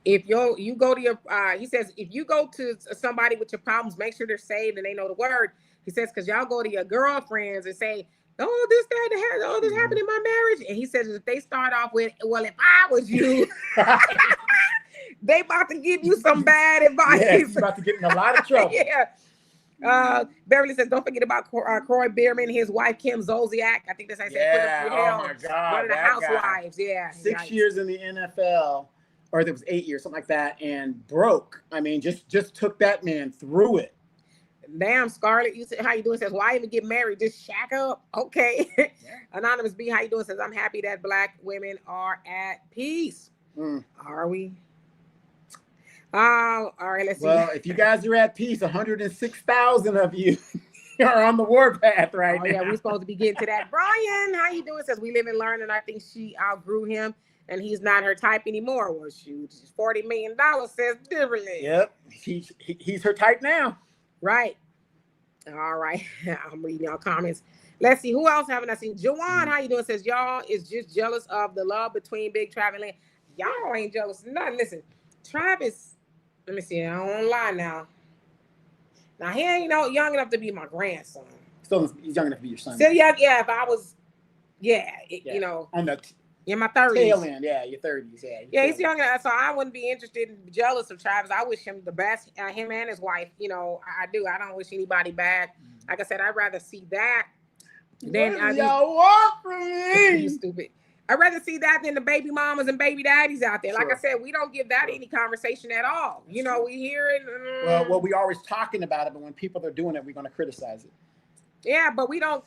if you go to your, he says, if you go to somebody with your problems, make sure they're saved and they know the word. He says, because y'all go to your girlfriends and say, oh, this happened in my marriage. And he says, if they start off with, well, if I was you, they about to give you some bad advice. Yeah, you're about to get in a lot of trouble. Yeah. Beverly says, don't forget about Croy Bierman, his wife, Kim Zolciak. I think that's how I said. Oh my God. One of the housewives. Yeah. 6 years in the NFL. Or there was 8 years, something like that, and broke. I mean, just took that man through it. Damn, Scarlett, you said, how you doing? Says, why even get married? Just shack up. Okay. Yeah. Anonymous B, how you doing? Says, I'm happy that Black women are at peace. Are we? All right, let's see. Well, if you guys are at peace, 106,000 of you are on the warpath right now. Yeah, we're supposed to be getting to that. Brian, how you doing? Says, we live and learn, and I think she outgrew him. And he's not her type anymore. Well, shoot, $40 million says differently. Yep, he's her type now. Right. All right. I'm reading y'all comments. Let's see, who else haven't I seen? Jawan, how you doing? Says, y'all is just jealous of the love between Big Travis and Leann. Y'all ain't jealous of nothing. Listen, Travis, let me see, I don't want to lie now. Now, he ain't young enough to be my grandson. Still, he's young enough to be your son. Still young, yeah, if I was, on the in my 30s. Tail end, your 30s, yeah. He's younger, so I wouldn't be interested in jealous of Travis. I wish him the best, him and his wife. I do. I don't wish anybody bad. Like I said, I'd rather see that than y'all want from me. You stupid. I'd rather see that than the baby mamas and baby daddies out there. Like I said, we don't give that any conversation at all. We hear it. Well, we always talking about it, but when people are doing it, we're going to criticize it. Yeah, but we don't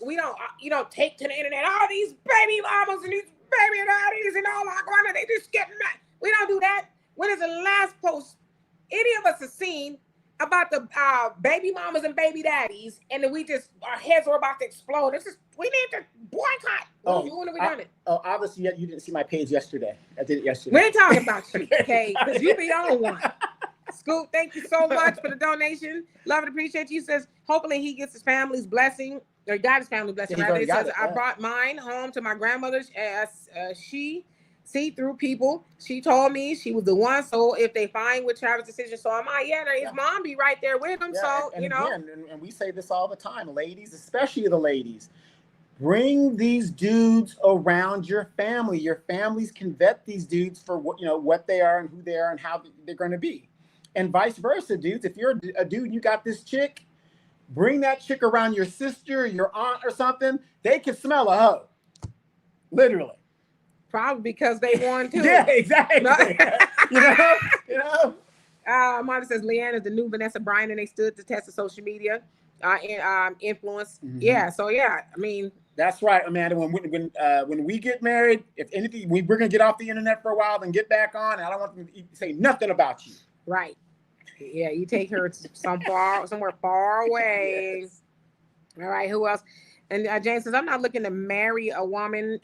take to the internet all these baby mamas and these baby daddies and all that. They just getting mad. We don't do that. When is the last post any of us have seen about the baby mamas and baby daddies, and then our heads are about to explode? We need to boycott. When are we doing it? Oh, obviously you didn't see my page yesterday. I did it yesterday. We ain't talking about you, okay? Because you be on one. Scoop, thank you so much for the donation. Love and appreciate you. Says, hopefully he gets his family's blessing. Or got his family blessing. Yeah, rather. It says, I brought mine home to my grandmother's as she see through people. She told me she was the one. So if they find with Travis' decision, so am I. Yeah, his mom be right there with him. So, and again, and we say this all the time, ladies, especially the ladies. Bring these dudes around your family. Your families can vet these dudes for what they are and who they are and how they're going to be, and vice versa, dudes. If you're a dude and you got this chick, bring that chick around your sister, your aunt, or something. They can smell a hoe, literally. Probably because they want to. Yeah, exactly. No. you know. Monica says Leann is the new Vanessa Bryant, and they stood the test of social media influence. Mm-hmm. Yeah, so yeah, I mean. That's right, Amanda. When we get married, if anything, we're gonna get off the internet for a while, then get back on. And I don't want them to say nothing about you. Right. Yeah, you take her somewhere far away. Yes. All right. Who else? And James says, I'm not looking to marry a woman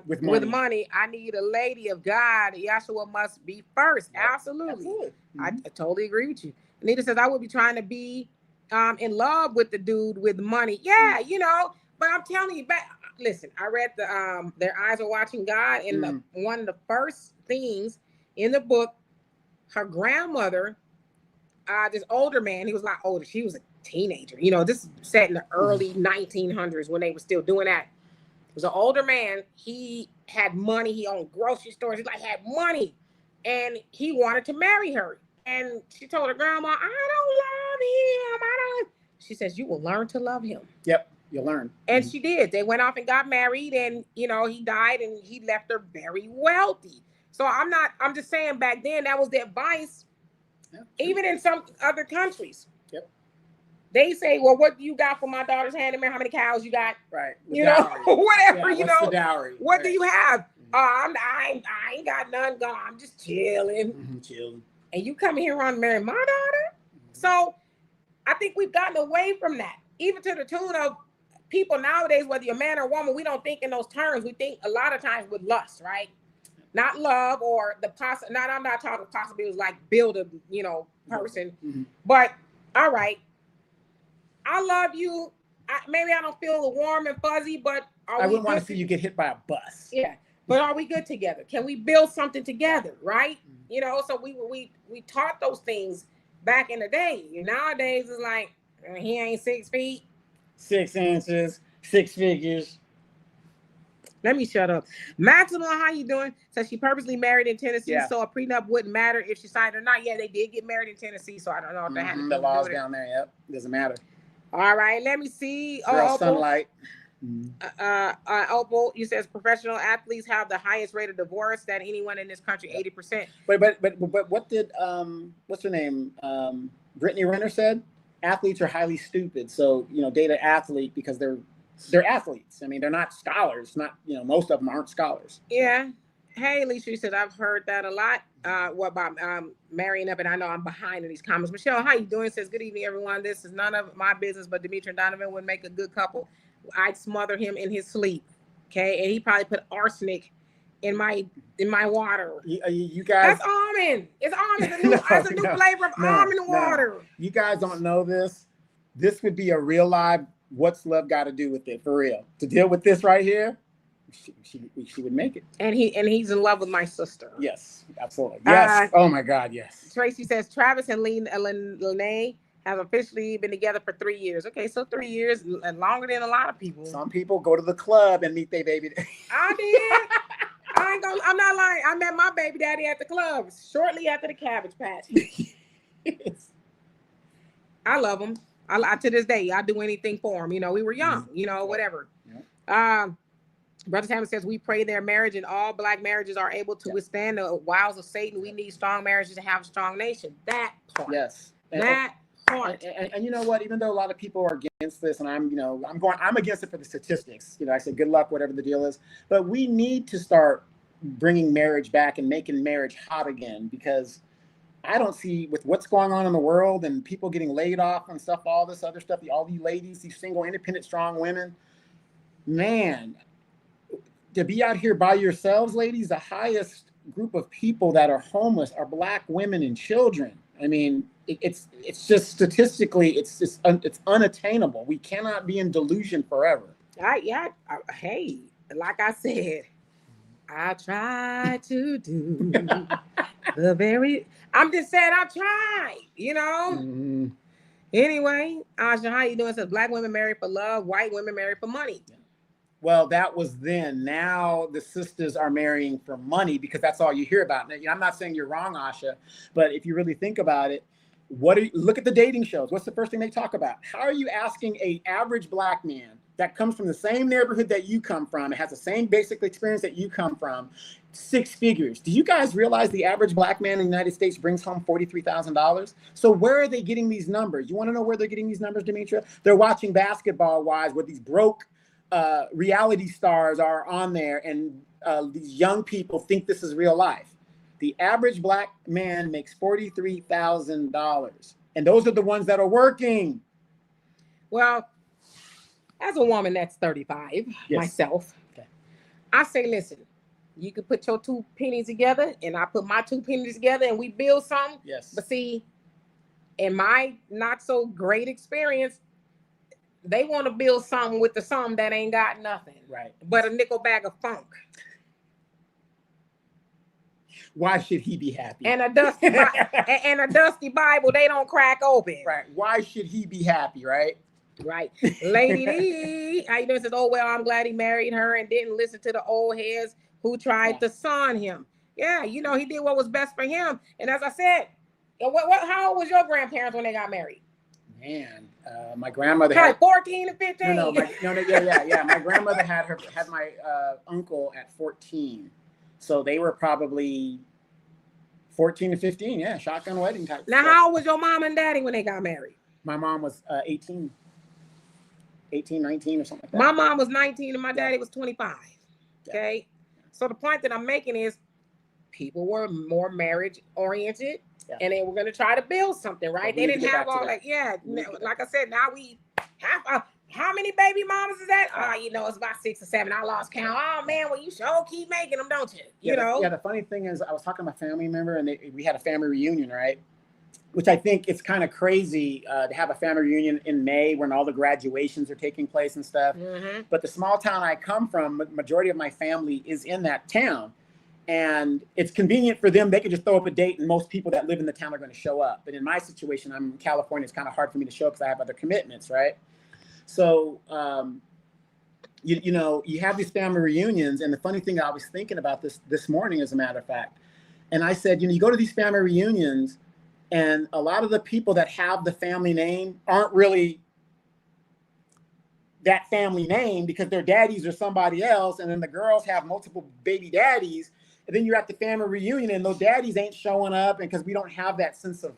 with money. I need a lady of God. Yahshua must be first. Yep. Absolutely. Mm-hmm. I totally agree with you. Anita says, I would be trying to be in love with the dude with money. Yeah, but I'm telling you, listen, I read Their Eyes Are Watching God, and one of the first things in the book, her grandmother, this older man, he was a lot older. She was a teenager. This is set in the early 1900s when they were still doing that. It was an older man. He had money. He owned grocery stores. He had money, and he wanted to marry her. And she told her grandma, I don't love him. She says, you will learn to love him. Yep, you'll learn. And she did. They went off and got married, and he died, and he left her very wealthy. So I'm just saying back then that was the advice. Yeah, even in some other countries. Yep. They say, well, what do you got for my daughter's hand in marriage? How many cows you got? Right. Whatever, yeah, what's the dowry? What do you have? I ain't got none. I'm just chilling. Mm-hmm, chilling. And you come here on marry my daughter? Mm-hmm. So I think we've gotten away from that. Even to the tune of people nowadays, whether you're a man or a woman, we don't think in those terms. We think a lot of times with lust, right? Not love or I'm not talking possibilities like build a, person. Mm-hmm. But all right, I love you. Maybe I don't feel warm and fuzzy, but I wouldn't want to see you get hit by a bus. Yeah, but are we good together? Can we build something together? Right? Mm-hmm. So we taught those things back in the day. Nowadays it's like he ain't 6 feet, 6 inches, 6 figures. Let me shut up. Maxima, how you doing? Says she purposely married in Tennessee, so a prenup wouldn't matter if she signed or not. Yeah, they did get married in Tennessee, so I don't know if that had to do the laws down there. Yep, doesn't matter. All right, let me see. Girl, sunlight. Opal, you says professional athletes have the highest rate of divorce than anyone in this country, 80%. But what did what's her name? Brittany Renner said athletes are highly stupid. So date an athlete because they're athletes. I mean, they're not scholars. Not most of them aren't scholars. Yeah. Hey, Alicia said I've heard that a lot. What about marrying up? And I know I'm behind in these comments. Michelle, how you doing? Says good evening, everyone. This is none of my business, but Dimitri and Donovan would make a good couple. I'd smother him in his sleep. Okay, and he probably put arsenic in my water. You guys, that's almond. It's almond. It's a new flavor of almond water. You guys don't know this. This would be a real live. What's love got to do with it? For real, to deal with this right here, she would make it. And he's in love with my sister. Yes, absolutely. Yes. Oh my God, yes. Tracy says Travis and Leann Lenee have officially been together for 3 years. Okay, so 3 years, longer than a lot of people. Some people go to the club and meet their baby. I did. I'm not lying. I met my baby daddy at the club shortly after the Cabbage Patch. Yes. I love him. I to this day, I do anything for him. We were young, whatever. Yeah. Brother Tammy says we pray their marriage, and all Black marriages are able to withstand the wiles of Satan. We need strong marriages to have a strong nation. That part. Yes. Part. And you know what? Even though a lot of people are against this, and I'm against it for the statistics. I said good luck, whatever the deal is. But we need to start bringing marriage back and making marriage hot again, because I don't see, with what's going on in the world and people getting laid off and stuff, all this other stuff, all these ladies, these single, independent, strong women, man, to be out here by yourselves, ladies, the highest group of people that are homeless are Black women and children. I mean, it's just statistically, it's unattainable. We cannot be in delusion forever. Hey, like I said, I try to do I'm just saying I tried, Mm-hmm. Anyway, Asha, how you doing? It says Black women marry for love, white women marry for money. Well, that was then. Now the sisters are marrying for money because that's all you hear about. Now, I'm not saying you're wrong, Asha, but if you really think about it, look at the dating shows. What's the first thing they talk about? How are you asking a average black man that comes from the same neighborhood that you come from, and has the same basic experience that you come from, 6 figures? Do you guys realize the average black man in the United States brings home $43,000? So where are they getting these numbers? You want to know where they're getting these numbers, Demetra? They're watching Basketball Wives, where these broke reality stars are on there, and these young people think this is real life. The average black man makes $43,000, and those are the ones that are working. Well, as a woman that's 35, myself, okay, I say, listen, you can put your 2 pennies together, and I put my 2 pennies together, and we build something. Yes. But see, in my not so great experience, they want to build something with the something that ain't got nothing, right? But a nickel bag of funk. Why should he be happy? And a dusty and a dusty Bible they don't crack open. Right. Why should he be happy, right? Right. Lady Lee, how you doing? Says, oh, well, I'm glad he married her and didn't listen to the old heads who tried to son him. Yeah, you know, he did what was best for him. And as I said, how old was your grandparents when they got married? Man, my grandmother had 14 and 15. No, yeah. My grandmother had my uncle at 14. So they were probably 14 to 15, yeah, shotgun wedding type. Now, how old was your mom and daddy when they got married? My mom was 18, 19 or something like that. My mom was 19 and my daddy was 25, okay? So the point that I'm making is people were more marriage oriented and they were going to try to build something, right? They didn't have all that. Yeah, like I said, now we have how many baby mamas is that? You know, it's about 6 or 7. I lost count. Oh man, well, you sure keep making them, don't you? You know. The funny thing is, I was talking to my family member, and we had a family reunion, right? Which I think it's kind of crazy to have a family reunion in May when all the graduations are taking place and stuff. Mm-hmm. But the small town I come from, majority of my family is in that town, and it's convenient for them. They can just throw up a date, and most people that live in the town are going to show up. But in my situation, I'm in California. It's kind of hard for me to show up because I have other commitments, right? So, you know, you have these family reunions, and the funny thing, I was thinking about this morning, as a matter of fact, and I said, you know, you go to these family reunions, and a lot of the people that have the family name aren't really that family name because their daddies are somebody else, and then the girls have multiple baby daddies, and then you're at the family reunion, and those daddies ain't showing up, and because we don't have that sense of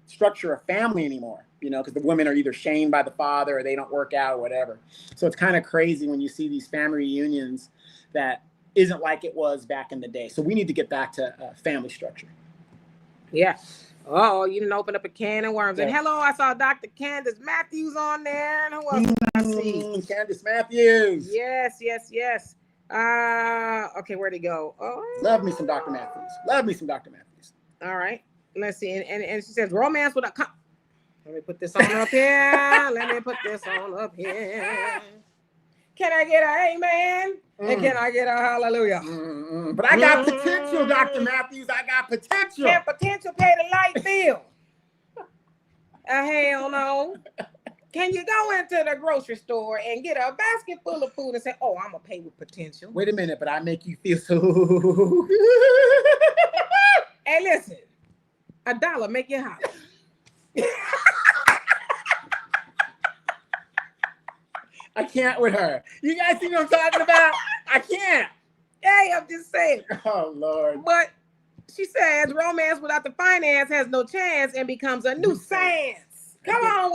structure of family anymore, you know, because the women are either shamed by the father or they don't work out or whatever. So it's kind of crazy when you see these family reunions that isn't like it was back in the day. So we need to get back to family structure. Yeah. Oh, you didn't open up a can of worms. Yeah. And hello, I saw Dr. Candace Matthews on there. And who else did I see? Candace Matthews. Yes. Okay, where'd he go? Oh, love me some Dr. Matthews. All right. Let's see. And she says, romance with a... Let me put this on up here. Can I get an amen? And can I get a hallelujah? But I got potential, Dr. Matthews. I got potential. Can potential pay the light bill? Hell no. Can you go into the grocery store and get a basket full of food and say, oh, I'm going to pay with potential? Wait a minute, but I make you feel so... Hey, listen. $1 make you holler. I can't with her. You guys see what I'm talking about? I can't. Hey, I'm just saying. Oh, Lord. But she says romance without the finance has no chance and becomes a nuisance. Come on,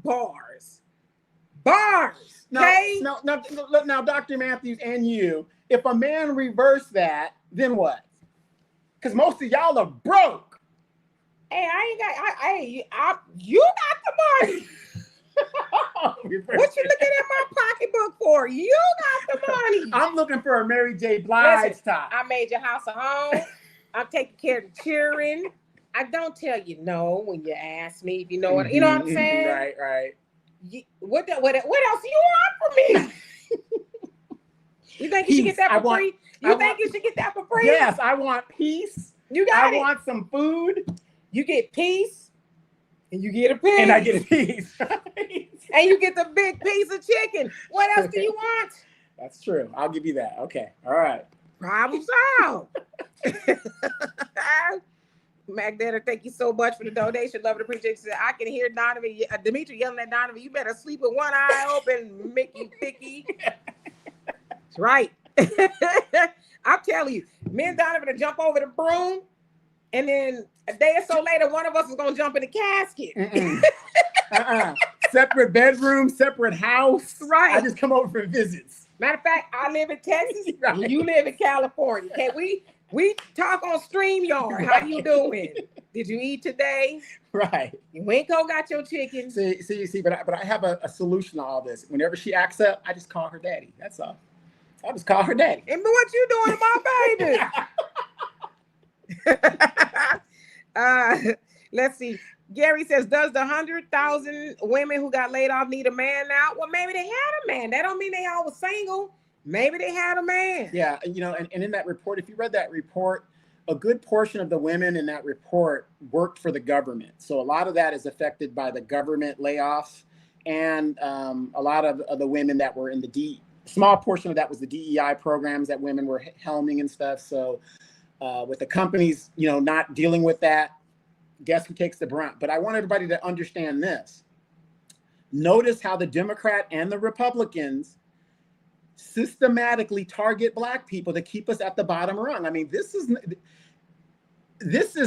bars. Okay? Now, Dr. Matthews and you, if a man reversed that, then what? Because most of y'all are broke. Hey, you got the money. What you looking at my pocketbook for? You got the money. I'm looking for a Mary J. Blige top. I made your house a home. I'm taking care of the children. I don't tell you no when you ask me if you know what you know what I'm saying. Right. What else do you want from me? You think you should get that for free? You think you should get that for free? Yes, I want peace. I want some food. You get peace, and you get a piece. And I get a piece. And you get the big piece of chicken. What else do you want? That's true. I'll give you that. Okay. All right. Problem solved. Magdalena, thank you so much for the donation. Love and appreciate it. I can hear Donovan, Dimitri yelling at Donovan, you better sleep with one eye open, Mickey Picky. That's right. I'm telling you, me and Donovan to jump over the broom, and then a day or so later, one of us is going to jump in the casket. Separate bedroom, separate house. Right. I just come over for visits. Matter of fact, I live in Texas, and you live in California. Can we talk on StreamYard? How you doing? Did you eat today? Right. You ain't go got your chicken. See, but I have a solution to all this. Whenever she acts up, I just call her daddy. That's all. I just call her daddy. And what you doing to my baby? Let's see. Gary says, does the 100,000 women who got laid off need a man now? Well, maybe they had a man. That don't mean they all was single. Maybe they had a man. Yeah, and in that report, if you read that report, a good portion of the women in that report worked for the government. So a lot of that is affected by the government layoffs, and a lot of the women that were in the small portion of that was the DEI programs that women were helming and stuff. So with the companies, not dealing with that, guess who takes the brunt? But I want everybody to understand this. Notice how the Democrat and the Republicans systematically target Black people to keep us at the bottom rung. I mean, this is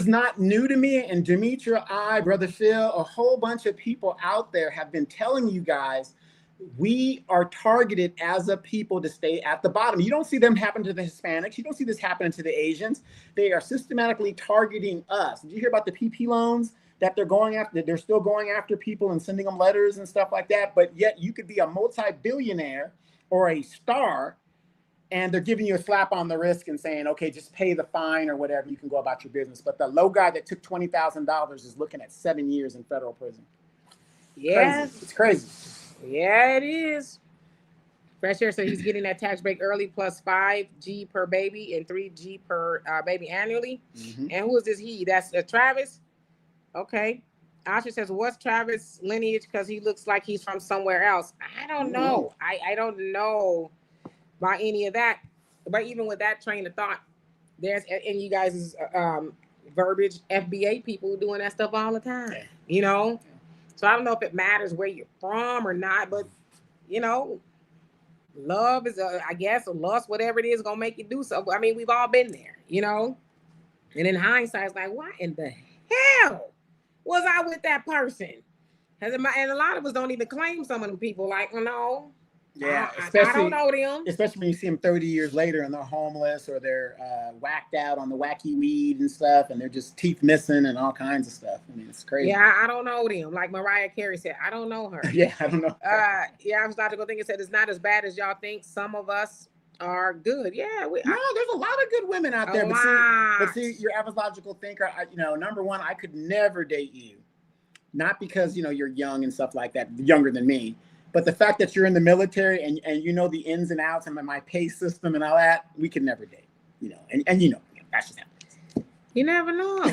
not new to me. And Demetra, Brother Phil, a whole bunch of people out there have been telling you guys, we are targeted as a people to stay at the bottom. You don't see them happen to the Hispanics. You don't see this happening to the Asians. They are systematically targeting us. Did you hear about the PP loans that they're going after? They're still going after people and sending them letters and stuff like that. But yet you could be a multi-billionaire or a star, and they're giving you a slap on the wrist and saying, okay, just pay the fine or whatever. You can go about your business. But the low guy that took $20,000 is looking at 7 years in federal prison. Yeah. It's crazy. Yeah, it is. Fresh Air said he's getting that tax break early plus $5G per baby and $3G per baby annually. Mm-hmm. And who is this he? That's Travis? Okay. Asha says, what's Travis' lineage? Because he looks like he's from somewhere else. I don't know. I don't know about any of that. But even with that train of thought, there's in you guys' verbiage, FBA people doing that stuff all the time. Yeah. So I don't know if it matters where you're from or not, but love is I guess, or lust, whatever it is, gonna make you do something. I mean, we've all been there, And in hindsight, it's like, why in the hell was I with that person? And a lot of us don't even claim some of them people. Like, no, yeah, I don't know them. Especially when you see them 30 years later and they're homeless or they're whacked out on the wacky weed and stuff, and they're just teeth missing and all kinds of stuff. I mean, it's crazy. Yeah, I don't know them. Like Mariah Carey said, I don't know her. Yeah, I don't know. Yeah, I was about to go think and said it's not as bad as y'all think. Some of us are good. Yeah, there's a lot of good women out there. But see, your average logical thinker. Number one, I could never date you, not because you're young and stuff like that, younger than me. But the fact that you're in the military and you know the ins and outs and my pay system and all that, we could never date, and that's just happens. You never know.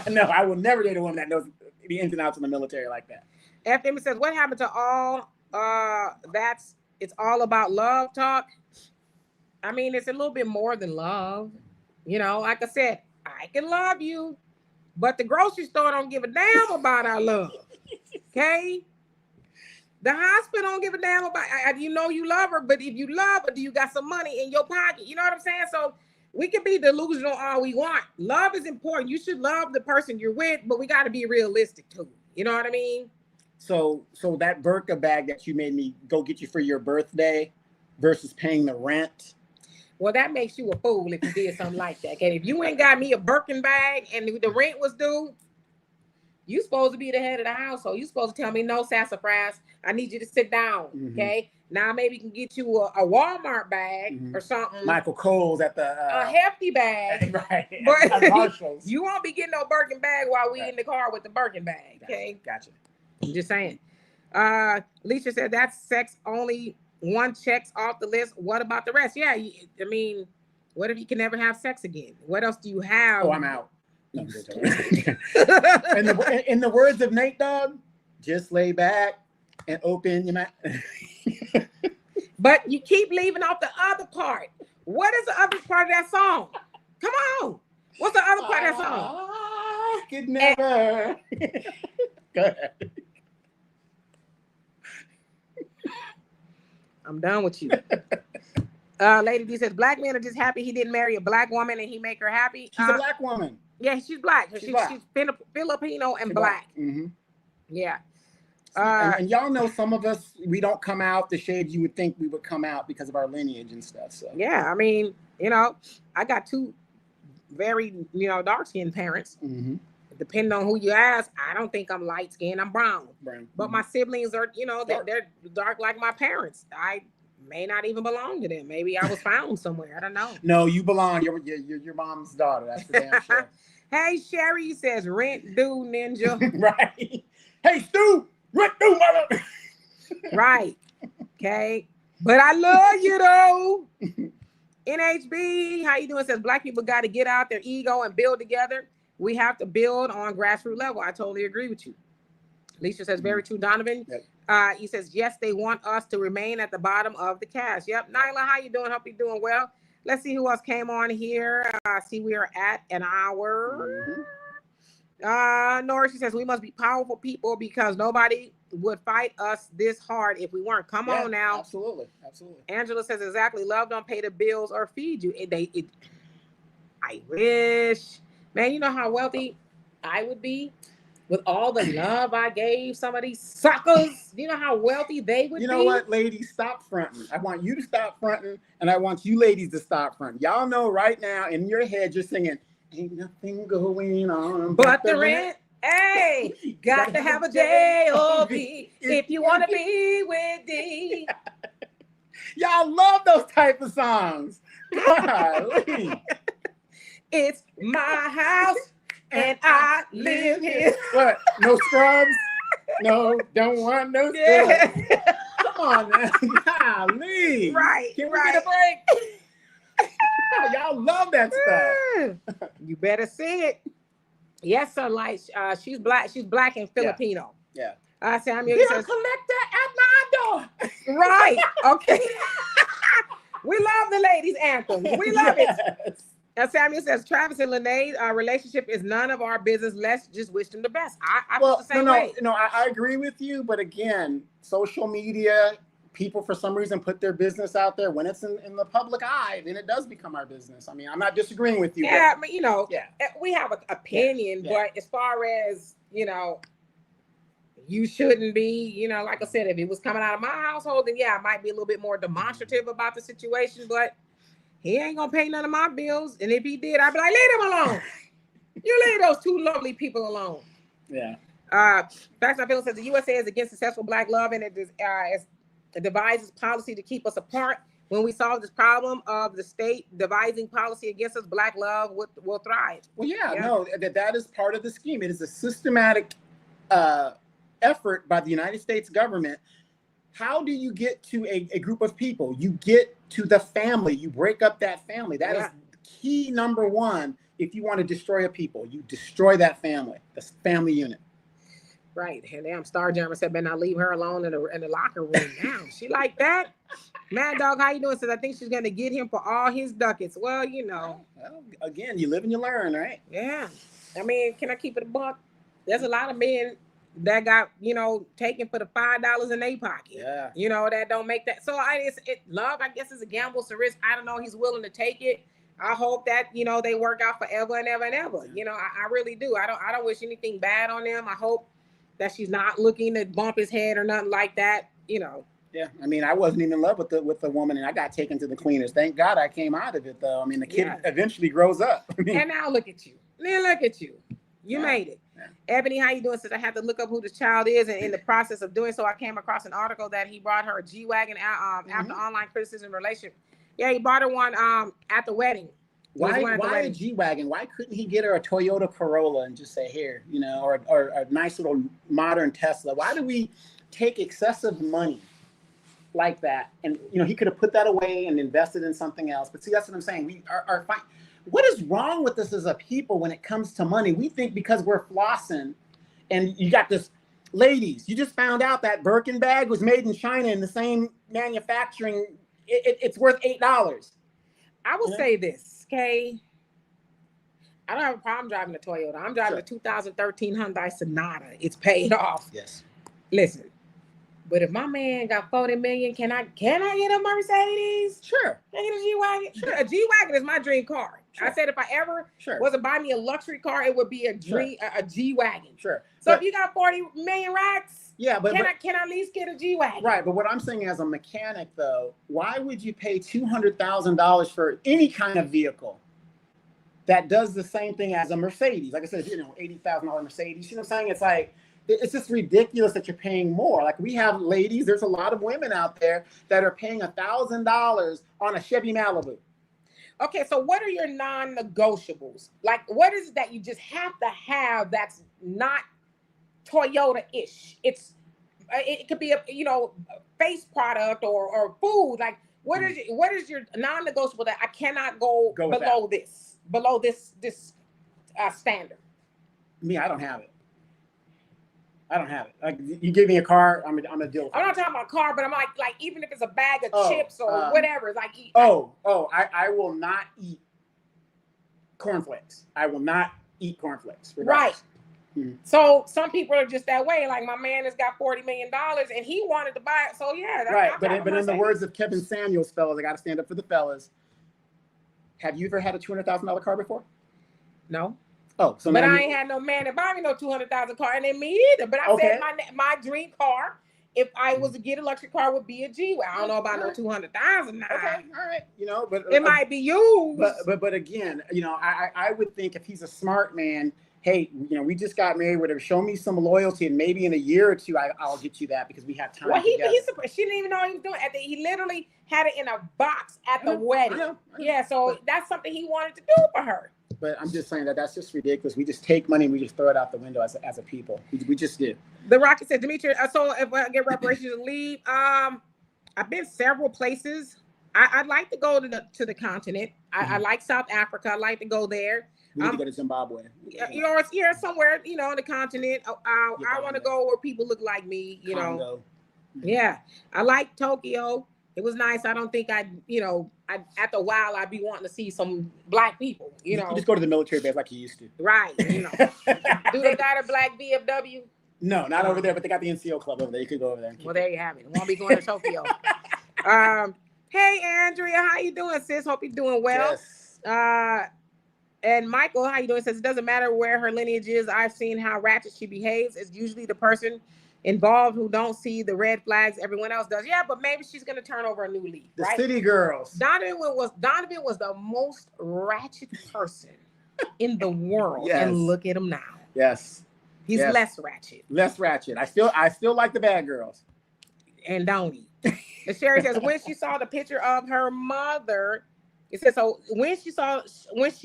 No, I will never date a woman that knows the ins and outs in the military like that. FM says, what happened to all it's all about love talk? I mean, it's a little bit more than love. Like I said, I can love you, but the grocery store don't give a damn about our love. Okay? The hospital don't give a damn about, you love her, but if you love her, do you got some money in your pocket? You know what I'm saying? So we can be delusional all we want. Love is important. You should love the person you're with, but we got to be realistic too. You know what I mean? So that Birka bag that you made me go get you for your birthday versus paying the rent. Well, that makes you a fool if you did something like that. Okay, if you ain't got me a Birkin bag and the rent was due, you supposed to be the head of the household. You supposed to tell me, no, sassafras, I need you to sit down. Mm-hmm. Okay. Now maybe can get you a Walmart bag or something. Michael Kohl's at the a hefty bag. Right. But you won't be getting no Birkin bag while we in the car with the Birkin bag. Okay. Gotcha. I'm just saying. Lisa said that's sex only. One checks off the list. What about the rest? Yeah, I mean, what if you can never have sex again? What else do you have? Oh, I'm out. No, in the words of Nate Dogg, just lay back and open your mouth. But you keep leaving off the other part. What is the other part of that song? Come on. What's the other part of that song? I could never. Go ahead. I'm done with you. Lady D says, black men are just happy he didn't marry a black woman and he make her happy. She's a black woman. Yeah, she's black. She's black. Filipino and black. Mm-hmm. Yeah. And y'all know some of us, we don't come out the shades you would think we would come out because of our lineage and stuff. So yeah, I mean, I got two very, dark-skinned parents. Mm-hmm. Depending on who you ask, I don't think I'm light-skinned. I'm brown. But my siblings are, they're dark like my parents. I may not even belong to them. Maybe I was found somewhere. I don't know. No, you belong. You're your mom's daughter. That's for damn sure. Hey, Sherry says, rent due, ninja. Right. Hey, Stu, rent due, mother. Right. Okay. But I love you, though. NHB, how you doing? Says, black people got to get out their ego and build together. We have to build on grassroots level. I totally agree with you. Alicia says, very true, Donovan. Yep. He says, yes, they want us to remain at the bottom of the cast. Yep. Nyla, how you doing? Hope you're doing well. Let's see who else came on here. See, we are at an hour. Nora, she says, we must be powerful people because nobody would fight us this hard if we weren't. Come on now. Absolutely. Angela says, exactly. Love don't pay the bills or feed you. I wish. Man, you know how wealthy I would be with all the love I gave some of these suckers? You know how wealthy they would be? You know what, ladies? Stop fronting. I want you to stop fronting, and I want you ladies to stop fronting. Y'all know right now in your head you're singing, ain't nothing going on but the rent. Hey, got to have a job if you want to be with D. Y'all love those type of songs. Golly. It's my house and I live here. What? No scrubs? No, don't want no scrubs. Come on, man. Golly. Right. Can we get a break? Y'all love that stuff. You better see it. Yes, sir. Like she's black. She's black and Filipino. Yeah. Samuel Bill says, collector at my door. Right. Okay. We love the ladies' anthems. We love it. Samuel says, Travis and Lenee's relationship is none of our business. Let's just wish them the best. I feel the same way. No, I agree with you. But again, social media, people for some reason put their business out there. When it's in the public eye, then it does become our business. I mean, I'm not disagreeing with you. Yeah, but, we have an opinion. Yeah. But as far as, you shouldn't be, like I said, if it was coming out of my household, then I might be a little bit more demonstrative about the situation. But he ain't gonna pay none of my bills. And if he did, I'd be like, leave him alone. You leave those two lovely people alone. Yeah. Facts I feel says the USA is against successful black love and it devises policy to keep us apart. When we solve this problem of the state devising policy against us, black love will thrive. Well, no, that is part of the scheme. It is a systematic effort by the United States government. How do you get to a group of people? You get to the family. You break up that family. That is key number one. If you want to destroy a people, you destroy that family, the family unit. Right. And damn, Star Jammer said, better not leave her alone in the locker room now. She like that? Mad Dog, how you doing? Says, I think she's going to get him for all his ducats. Well, Well, again, you live and you learn, right? Yeah. I mean, can I keep it a buck? There's a lot of men that got, taken for the $5 in their pocket. Yeah. That don't make that. So love, I guess, is a gamble. It's a risk. I don't know. He's willing to take it. I hope that, they work out forever and ever and ever. I really do. I don't wish anything bad on them. I hope that she's not looking to bump his head or nothing like that, Yeah, I mean, I wasn't even in love with the woman, and I got taken to the cleaners. Thank God I came out of it, though. I mean, the kid eventually grows up. And now look at you. You made it. Yeah. Ebony, how you doing? Says I had to look up who the child is, and in the process of doing so, I came across an article that he brought her a G-Wagon after online criticism relationship. Yeah, he bought her one at the wedding. Why a G-Wagon? Why couldn't he get her a Toyota Corolla and just say, here, or a nice little modern Tesla? Why do we take excessive money like that? And, he could have put that away and invested in something else. But see, that's what I'm saying. We are fine. What is wrong with us as a people when it comes to money? We think because we're flossing and you got this ladies, you just found out that Birkin bag was made in China in the same manufacturing. It's worth $8. I will say this, okay? I don't have a problem driving a Toyota. I'm driving a 2013 Hyundai Sonata. It's paid off. Yes. Listen, but if my man got 40 million, can I get a Mercedes? Sure. Can I get a G-Wagon? Sure. A G-Wagon is my dream car. Sure. I said if I ever was to buy me a luxury car, it would be a G-Wagon. Sure. So if you got 40 million racks, can I at least get a G-Wagon? Right, but what I'm saying as a mechanic, though, why would you pay $200,000 for any kind of vehicle that does the same thing as a Mercedes? Like I said, $80,000 Mercedes. You know what I'm saying? It's like, it's just ridiculous that you're paying more. Like, we have ladies, there's a lot of women out there that are paying $1,000 on a Chevy Malibu. Okay, so what are your non-negotiables? Like, what is it that you just have to have that's not Toyota-ish? It could be a face product or food. Like, what is your non-negotiable that I cannot go below this standard? Me, I don't have it. Like, you give me a car, I'm gonna deal with it. I'm not talking about a car, but I'm like even if it's a bag of chips or whatever, like. I will not eat cornflakes. I will not eat cornflakes. Right. Mm-hmm. So some people are just that way. Like, my man has got $40 million and he wanted to buy it. So yeah. Right. But in the words of Kevin Samuels, fellas, I got to stand up for the fellas. Have you ever had a $200,000 car before? No. Oh, so but I ain't had no man to buy me no $200,000 car, and then me either. But I said my dream car, if I was to get a luxury car, would be a G-Wagon. I don't know about no $200,000 now. Okay, all right, but it might be used. But again, I would think if he's a smart man, hey, we just got married, whatever. Show me some loyalty, and maybe in a year or two, I'll get you that because we have time. Well, she didn't even know he was doing it. He literally had it in a box at the wedding. I know. Yeah, so that's something he wanted to do for her. But I'm just saying that's just ridiculous. We just take money and we just throw it out the window as a people. We just do. The Rocket said, Dimitri, so if I get reparations and leave, I've been several places. I'd like to go to the continent. I like South Africa. I like to go there. We need to go to Zimbabwe. Somewhere, on the continent. I want to go where people look like me, Congo. Yeah. I like Tokyo. It was nice. I don't think after a while I'd be wanting to see some black people, You just go to the military base like you used to. Right. Do they got a black VFW? No, not over there, but they got the NCO club over there. You could go over there. Well, there you have it. Won't be going to Tokyo. Hey, Andrea, how you doing, sis? Hope you're doing well. Yes. And Michael, how you doing? Says it doesn't matter where her lineage is. I've seen how ratchet she behaves. It's usually the person involved who don't see the red flags everyone else does. Yeah, but maybe she's gonna turn over a new leaf. The city girls. Donovan was the most ratchet person in the world. Yes. And look at him now. Yes. He's less ratchet. Less ratchet. I still like the bad girls. And don't he? And Sherry says when she saw the picture of her mother, it says so when she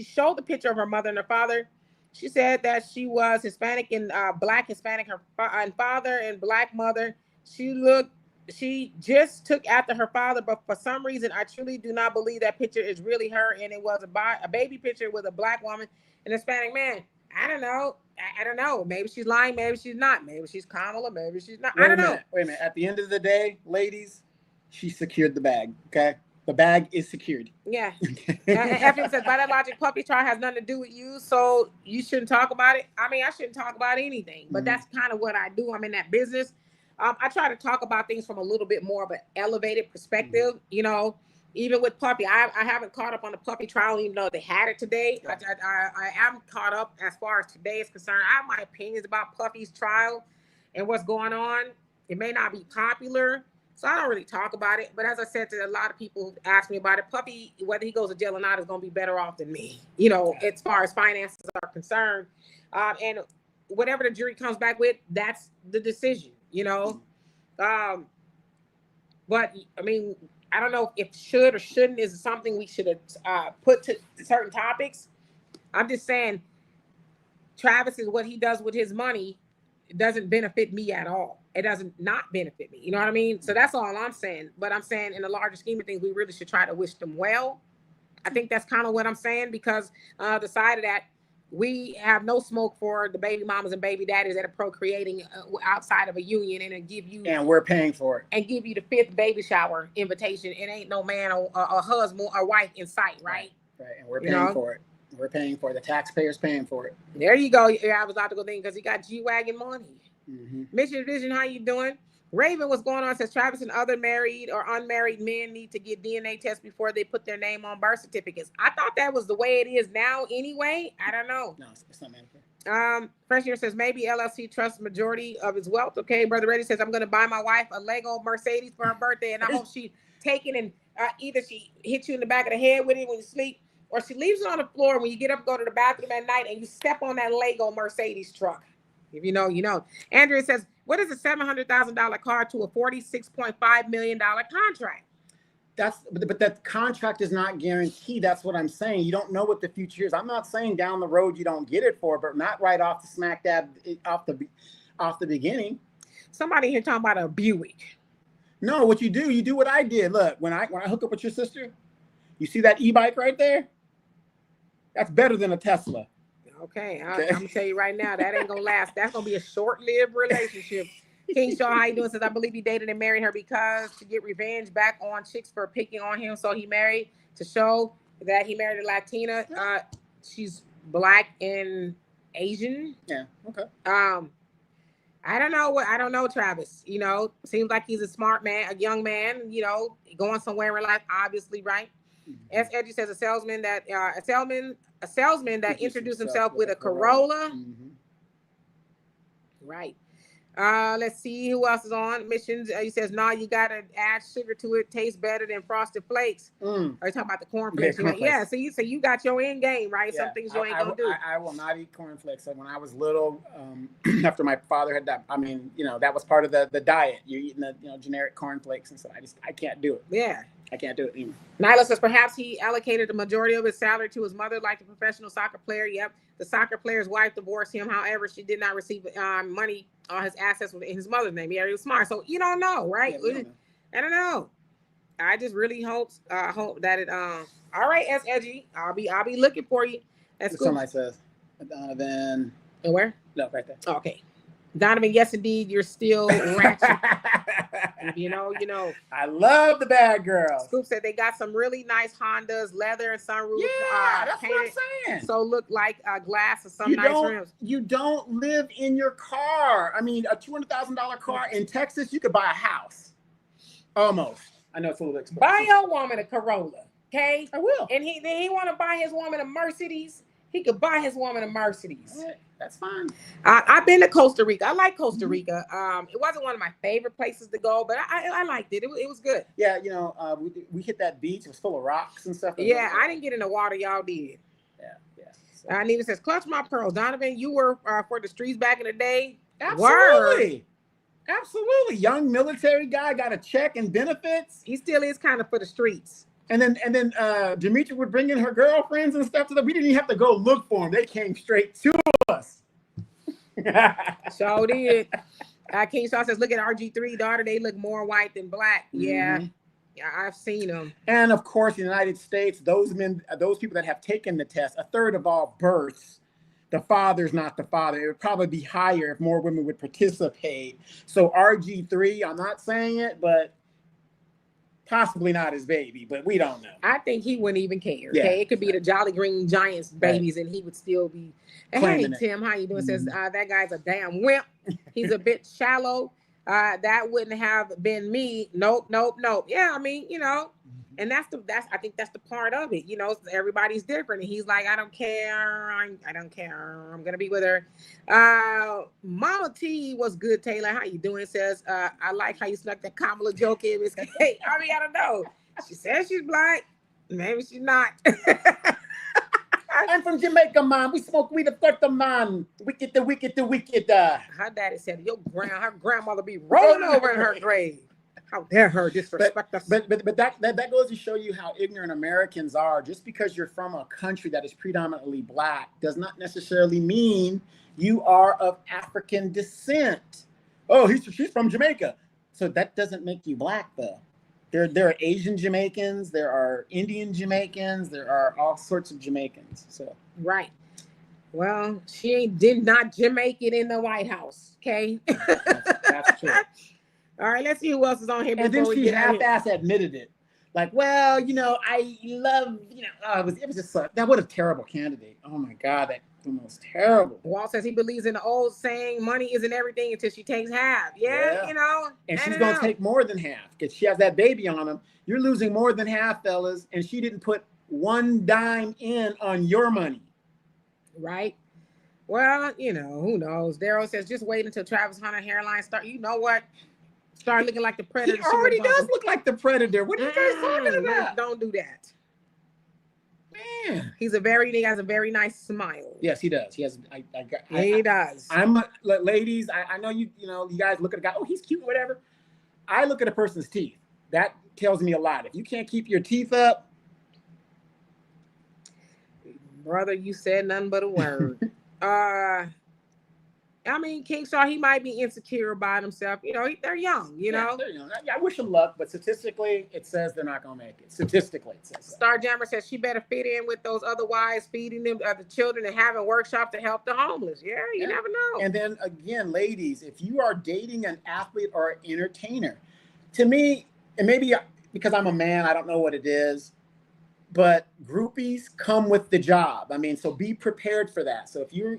showed the picture of her mother and her father, she said that she was Hispanic and Black Hispanic, her father and Black mother. She just took after her father, but for some reason, I truly do not believe that picture is really her. And it was a baby picture with a Black woman and a Hispanic man. I don't know. I don't know. Maybe she's lying. Maybe she's not. Maybe she's Kamala. Maybe she's not. I don't know. Wait a minute. At the end of the day, ladies, she secured the bag. Okay. The bag is secured. Yeah. Effie says, by that logic, puppy trial has nothing to do with you, so you shouldn't talk about it. I mean, I shouldn't talk about anything, but that's kind of what I do. I'm in that business. I try to talk about things from a little bit more of an elevated perspective. Even with puppy, I haven't caught up on the puppy trial, even though they had it today. I am caught up as far as today is concerned. I have my opinions about Puffy's trial and what's going on. It may not be popular, so I don't really talk about it. But as I said to a lot of people who ask me about it, Puffy, whether he goes to jail or not, is going to be better off than me, as far as finances are concerned. And whatever the jury comes back with, that's the decision, But, I mean, I don't know if should or shouldn't is something we should have put to certain topics. I'm just saying, Travis is what he does with his money. It doesn't benefit me at all. It doesn't not benefit me. You know what I mean? So that's all I'm saying. But I'm saying in the larger scheme of things, we really should try to wish them well. I think that's kind of what I'm saying because the side of that, we have no smoke for the baby mamas and baby daddies that are procreating outside of a union, and give you, and we're paying for it, and give you the 5th baby shower invitation. It ain't no man or husband or wife in sight, right? Right. And we're paying for it. We're paying for it. The taxpayers paying for it. There you go. Yeah, I was about to go think because he got G-Wagon money. Mm-hmm. Mission Vision, how you doing? Raven, what's going on? Says Travis and other married or unmarried men need to get DNA tests before they put their name on birth certificates. I thought that was the way it is now anyway. I don't know. No, it's not mandatory. First year says maybe LLC trusts majority of his wealth. Okay, Brother Reddy says I'm going to buy my wife a Lego Mercedes for her birthday, and I hope she take it and either she hits you in the back of the head with it when you sleep, or she leaves it on the floor when you get up, go to the bathroom at night, and you step on that Lego Mercedes truck. If you know, you know. Andrea says, what is a $700,000 car to a $46.5 million contract? But that contract is not guaranteed. That's what I'm saying. You don't know what the future is. I'm not saying down the road you don't get it for, but not right off the smack dab off the beginning. Somebody here talking about a Buick. No, what you do what I did. Look, when I hook up with your sister, you see that e-bike right there? That's better than a Tesla. Okay, I'm gonna tell you right now, that ain't gonna last. That's gonna be a short-lived relationship. King Shaw, how you doing? Says I believe he dated and married her because to get revenge back on chicks for picking on him. So he married to show that he married a Latina. She's Black and Asian. Yeah. Okay. I don't know, Travis. You know, seems like he's a smart man, a young man. You know, going somewhere in life, obviously, right? S. Edgy says a salesman that introduced himself with a Corolla. Mm-hmm. Right. Let's see who else is on missions. He says, "No, you gotta add sugar to it. Tastes better than Frosted Flakes." Are you talking about the cornflakes? Yeah. So you got your end game, right? Yeah. Some things you ain't gonna do. I will not eat cornflakes. So when I was little, after my father had died, I mean, that was part of the diet. You're eating the generic cornflakes, and so I can't do it. Yeah. I can't do it anymore. Nyla says perhaps he allocated the majority of his salary to his mother, like a professional soccer player. Yep. The soccer player's wife divorced him. However, she did not receive money on his assets in his mother's name. Yeah, he was smart. So you don't know, right? Yeah, I don't know. I just really hope that it all right, S. Edgy. I'll be looking for you. That's good. Somebody says Donovan. And where? No, right there. Okay. Donovan, yes indeed, you're still ratchet. you know. I love the bad girls. Scoop said they got some really nice Hondas, leather and sunroof. Yeah, that's painted, what I'm saying. So look like glass and some nice rims. You don't live in your car. I mean, a $200,000 car in Texas, you could buy a house. Almost. I know it's a little expensive. Buy your woman a Corolla, okay? I will. And he want to buy his woman a Mercedes. He could buy his woman a Mercedes. All right, that's fine. I've been to Costa Rica. I like Costa Rica. It wasn't one of my favorite places to go, but I liked it. It was good. Yeah, we hit that beach. It was full of rocks and stuff. Yeah, I didn't get in the water. Y'all did. Yeah. So. Neva says, clutch my pearls. Donovan, you were for the streets back in the day. Absolutely. Absolutely. Young military guy, got a check and benefits. He still is kind of for the streets. And then Demetria would bring in her girlfriends and stuff to them. We didn't even have to go look for them. They came straight to us. So did. King Shaw says, look at RG3 daughter. They look more white than black. Mm-hmm. Yeah, I've seen them. And of course, in the United States, those people that have taken the test, a third of all births, the father's not the father. It would probably be higher if more women would participate. So RG3, I'm not saying it, but possibly not his baby, but we don't know. I think he wouldn't even care. Yeah, okay, it could be the Jolly Green Giants babies, and he would still be. Hey, Tim, how you doing? Says that guy's a damn wimp. He's a bit shallow. That wouldn't have been me. Nope. Yeah, I mean, and I think that's the part of it. Everybody's different, and he's like, I don't care. I don't care. I'm gonna be with her. Mama T was good. Taylor, how you doing? Says I like how you snuck that Kamala joke in. Hey, I mean, I don't know. She says she's black. Maybe she's not. I'm from Jamaica, man. We smoke weed of 30, man. Wicked. Her daddy said her grandmother be rolling over in her grave. How dare her disrespect us? But that goes to show you how ignorant Americans are. Just because you're from a country that is predominantly black does not necessarily mean you are of African descent. Oh, she's from Jamaica. So that doesn't make you black, though. There are Asian Jamaicans, there are Indian Jamaicans, there are all sorts of Jamaicans. So right. Well, she did not make it in the White House. Okay. That's true. All right, let's see who else is on here And before then we she get out of here. half-ass admitted it. Like, well, I love, it was just that what a terrible candidate. Oh my God, that the most terrible. Walt says he believes in the old saying, money isn't everything until she takes half. Yeah. And she's going to take more than half because she has that baby on him. You're losing more than half, fellas. And she didn't put one dime in on your money. Right. Well, who knows? Daryl says just wait until Travis Hunter hairline start. You know what? Start looking like the Predator. He already does look like the Predator. What are you guys talking about? Don't do that. Man, he has a very nice smile. Yes, he does. He has. He does. Ladies. I know you. You guys look at a guy. Oh, he's cute. Whatever. I look at a person's teeth. That tells me a lot. If you can't keep your teeth up, brother, you said nothing but a word. I mean, King Shaw, he might be insecure about himself. They're young, Yeah, they're young. I wish them luck, but statistically, it says they're not going to make it. Statistically, it says so. Star Jammer says she better fit in with those other wives feeding them the children and having workshops to help the homeless. Yeah, you never know. And then again, ladies, if you are dating an athlete or an entertainer, to me, and maybe because I'm a man, I don't know what it is, but groupies come with the job. I mean, so be prepared for that. So if you're,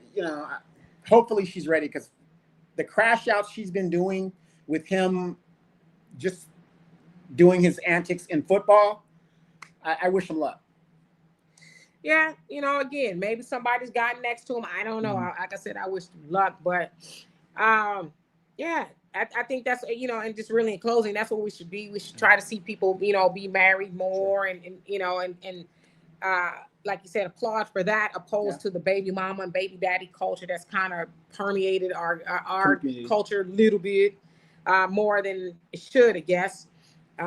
hopefully she's ready because the crash outs she's been doing with him just doing his antics in football, I wish him luck. Yeah, again, maybe somebody's gotten next to him. I don't know. Like I said, I wish luck, but yeah, I think that's, and just really in closing, that's what we should be. We should try to see people, be married more and like you said, applaud for that, opposed to the baby mama and baby daddy culture that's kind of permeated our culture a little bit more than it should, I guess.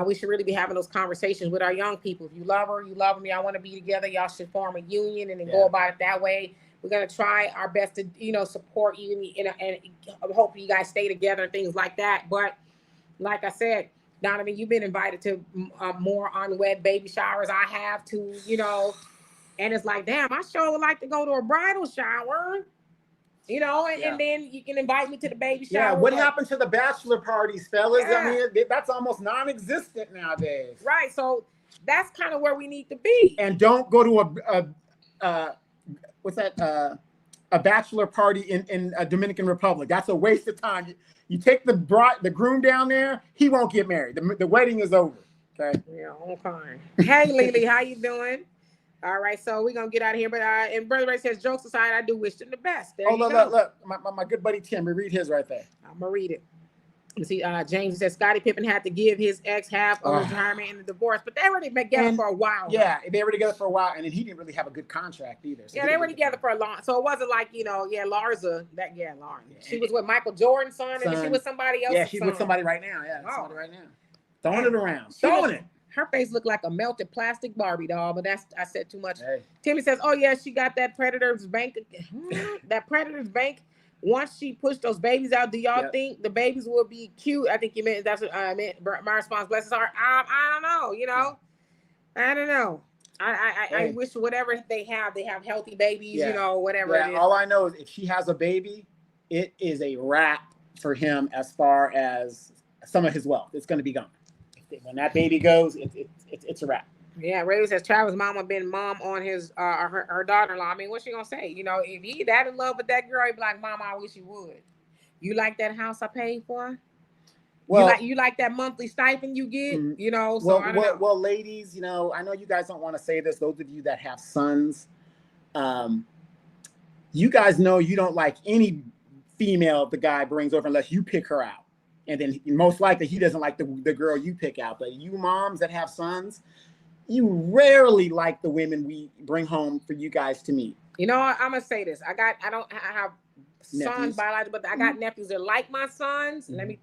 We should really be having those conversations with our young people. If you love her, you love me, y'all want to be together, y'all should form a union and then go about it that way. We're going to try our best to, support you and hope you guys stay together and things like that. But like I said, Donovan, you've been invited to more unwed baby showers. I have to, and it's like, damn, I sure would like to go to a bridal shower, and then you can invite me to the baby shower. Yeah, what happened to the bachelor parties, fellas? Yeah. I mean, that's almost non-existent nowadays. Right, so that's kind of where we need to be. And don't go to a bachelor party in a Dominican Republic. That's a waste of time. You take the groom down there, he won't get married. The wedding is over. Okay. Yeah, okay. Hey, Lily, how you doing? All right, so we're gonna get out of here. But and Brother Ray says, jokes aside, I do wish them the best. There look, my good buddy Tim, read his right there. I'm gonna read it. You see, James says Scottie Pippen had to give his ex half of retirement in the divorce, but they were together for a while. Yeah, they were together for a while, and then he didn't really have a good contract either. So yeah, they were together for a long. So it wasn't like Lauren. She was with Michael Jordan's son, and then she was somebody else. Yeah, she's with somebody right now. Yeah, somebody right now. Throwing it around, throwing it. Her face looked like a melted plastic Barbie doll, but I said too much. Hey. Timmy says, "Oh yeah, she got that Predator's bank. That Predator's bank. Once she pushed those babies out, do y'all think the babies will be cute?" I think you meant that's what I meant. My response, bless his heart. I don't know. I don't know. I wish whatever they have healthy babies. Whatever. Yeah. All I know is if she has a baby, it is a wrap for him as far as some of his wealth. It's going to be gone. When that baby goes, it's a wrap. Yeah, Ray says Travis' mama been mom on his her daughter-in-law. I mean, what's she gonna say? If he that in love with that girl, he'd be like, "Mama, I wish you would. You like that house I paid for? Well, you like that monthly stipend you get? Well, ladies, I know you guys don't want to say this. Those of you that have sons, you guys know you don't like any female the guy brings over unless you pick her out. And then most likely he doesn't like the girl you pick out. But you moms that have sons, you rarely like the women we bring home for you guys to meet. I'm gonna say this. I don't have sons biological, but I got nephews that like my sons. Mm-hmm.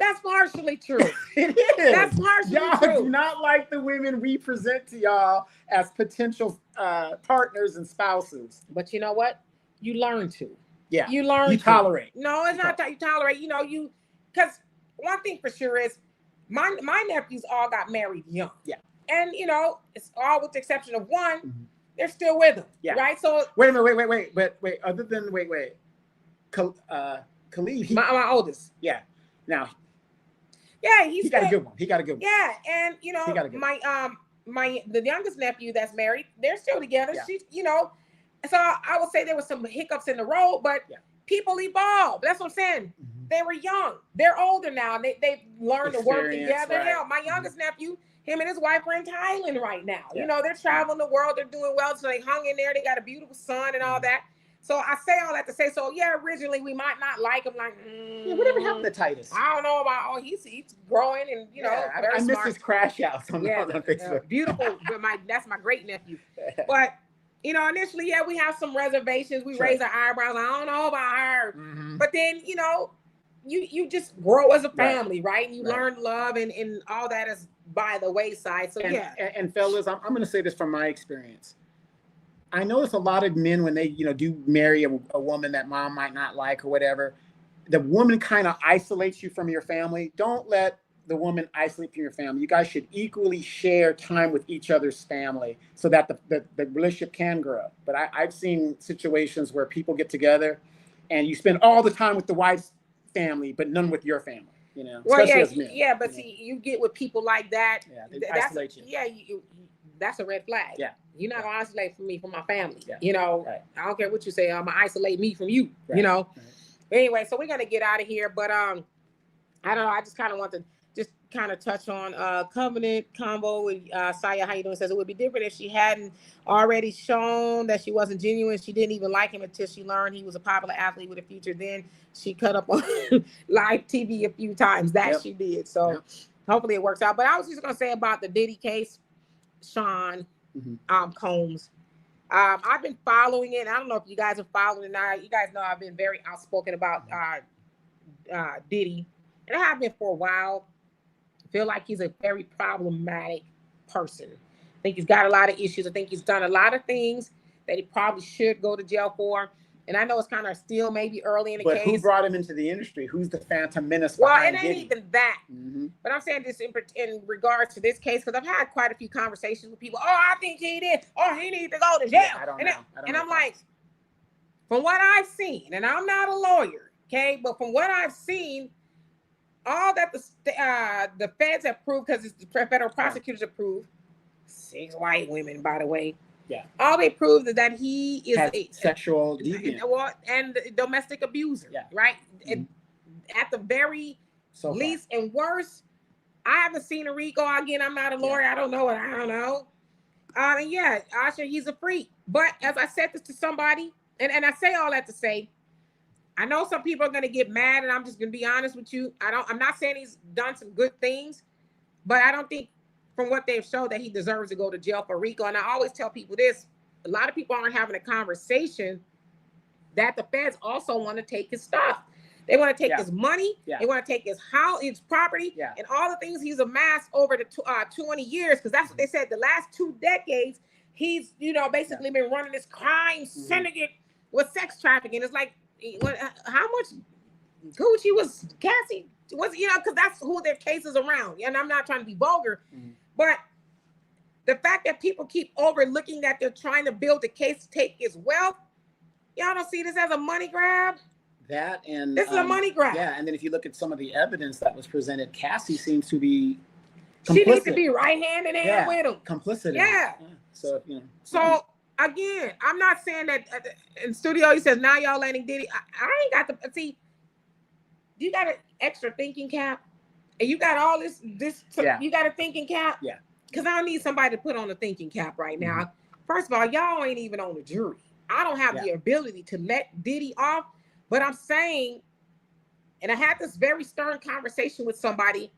That's partially true. It is. That's partially y'all true. Y'all do not like the women we present to y'all as potential partners and spouses. But you know what? You learn to. Yeah, you learn. You tolerate. No, it's not that you tolerate. Because one thing for sure is my nephews all got married young. Yeah, and it's all with the exception of one. Mm-hmm. they're still with him. Yeah. Right. So wait a minute, wait. Other than Khalid, my oldest. Yeah. Now. Yeah, he got a good one. He got a good one. Yeah, and you know, the youngest nephew that's married, they're still together. Yeah. She's, you know, so I would say there was some hiccups in the road, but people evolve. That's what I'm saying. They were young. They're older now. They've learned to work together. Right. Hell, my youngest nephew, him and his wife are in Thailand right now. Yeah. You know, they're traveling the world. They're doing well. So they hung in there. They got a beautiful son and all that. So I say all that to say, so yeah, originally we might not like him, like whatever happened to Titus? I don't know about. He's growing and you know very I miss his crash outs on Facebook. Beautiful, but that's my great nephew. But you know, initially, we have some reservations. We raise our eyebrows. I don't know about her, but then you know, you just grow as a family, right? And you learn love and all that is by the wayside. So and fellas, I'm going to say this from my experience. I notice a lot of men when they, do marry a woman that mom might not like or whatever, the woman kind of isolates you from your family. Don't let the woman isolate from your family. You guys should equally share time with each other's family so that the relationship can grow. But I've seen situations where people get together and you spend all the time with the wife's family, but none with your family. Well, especially as men. Yeah, but see, you get with people like that. Yeah, they isolate you. Yeah, that's a red flag. Yeah. You're not gonna isolate from me from my family. Yeah. I don't care what you say. I'm gonna isolate me from you. Right. Right. Anyway, so we're gonna get out of here. But I don't know. I just kind of want to just kind of touch on covenant combo with Saya. How you doing? Says it would be different if she hadn't already shown that she wasn't genuine. She didn't even like him until she learned he was a popular athlete with a future. Then she cut up on live TV a few times. That she did. So hopefully it works out. But I was just gonna say about the Diddy case. Sean Combs. I've been following it. I don't know if you guys are following it now. You guys know I've been very outspoken about Diddy, and I have been for a while. I feel like he's a very problematic person. I think he's got a lot of issues. I think he's done a lot of things that he probably should go to jail for. And I know it's kind of still maybe early in the case. But who brought him into the industry? Who's the phantom menace behind Diddy? It ain't even that. But I'm saying this in regards to this case, because I've had quite a few conversations with people. Oh, I think he did. Oh, he needs to go to jail. I don't know. I'm like, from what I've seen, and I'm not a lawyer, okay? But from what I've seen, all that the feds have proved, because it's the federal prosecutors have proved, 6 white women, by the way. Yeah. All they proved is that he is a sexual deviant. And domestic abuser. Yeah. Right. At the very least and worst, I haven't seen a RICO. Again, I'm not a lawyer. I don't know what I don't know. And Asha, he's a freak. But as I said this to somebody, and I say all that to say, I know some people are gonna get mad, and I'm just gonna be honest with you. I'm not saying he's done some good things, but I don't think from what they've showed that he deserves to go to jail for RICO. And I always tell people this, a lot of people aren't having a conversation that the feds also want to take his stuff. They want to take his money. They want to take his house, his property, and all the things he's amassed over the 20 years. Because that's what they said. The last 2 decades, he's, basically been running this crime syndicate with sex trafficking. It's like, how much Gucci was Cassie? Because that's who their case is around. And I'm not trying to be vulgar, but the fact that people keep overlooking that they're trying to build a case to take his wealth, y'all don't see this as a money grab? That and this is a money grab. Yeah, and then if you look at some of the evidence that was presented, Cassie seems to be complicit. She needs to be right hand in hand with him. Complicit. Yeah. So So again, I'm not saying that in studio he says now y'all letting Diddy. I ain't got to see. You got an extra thinking cap, and you got all this. You got a thinking cap. Yeah. Because I need somebody to put on a thinking cap right now. First of all, y'all ain't even on the jury. I don't have the ability to let Diddy off, but I'm saying, and I had this very stern conversation with somebody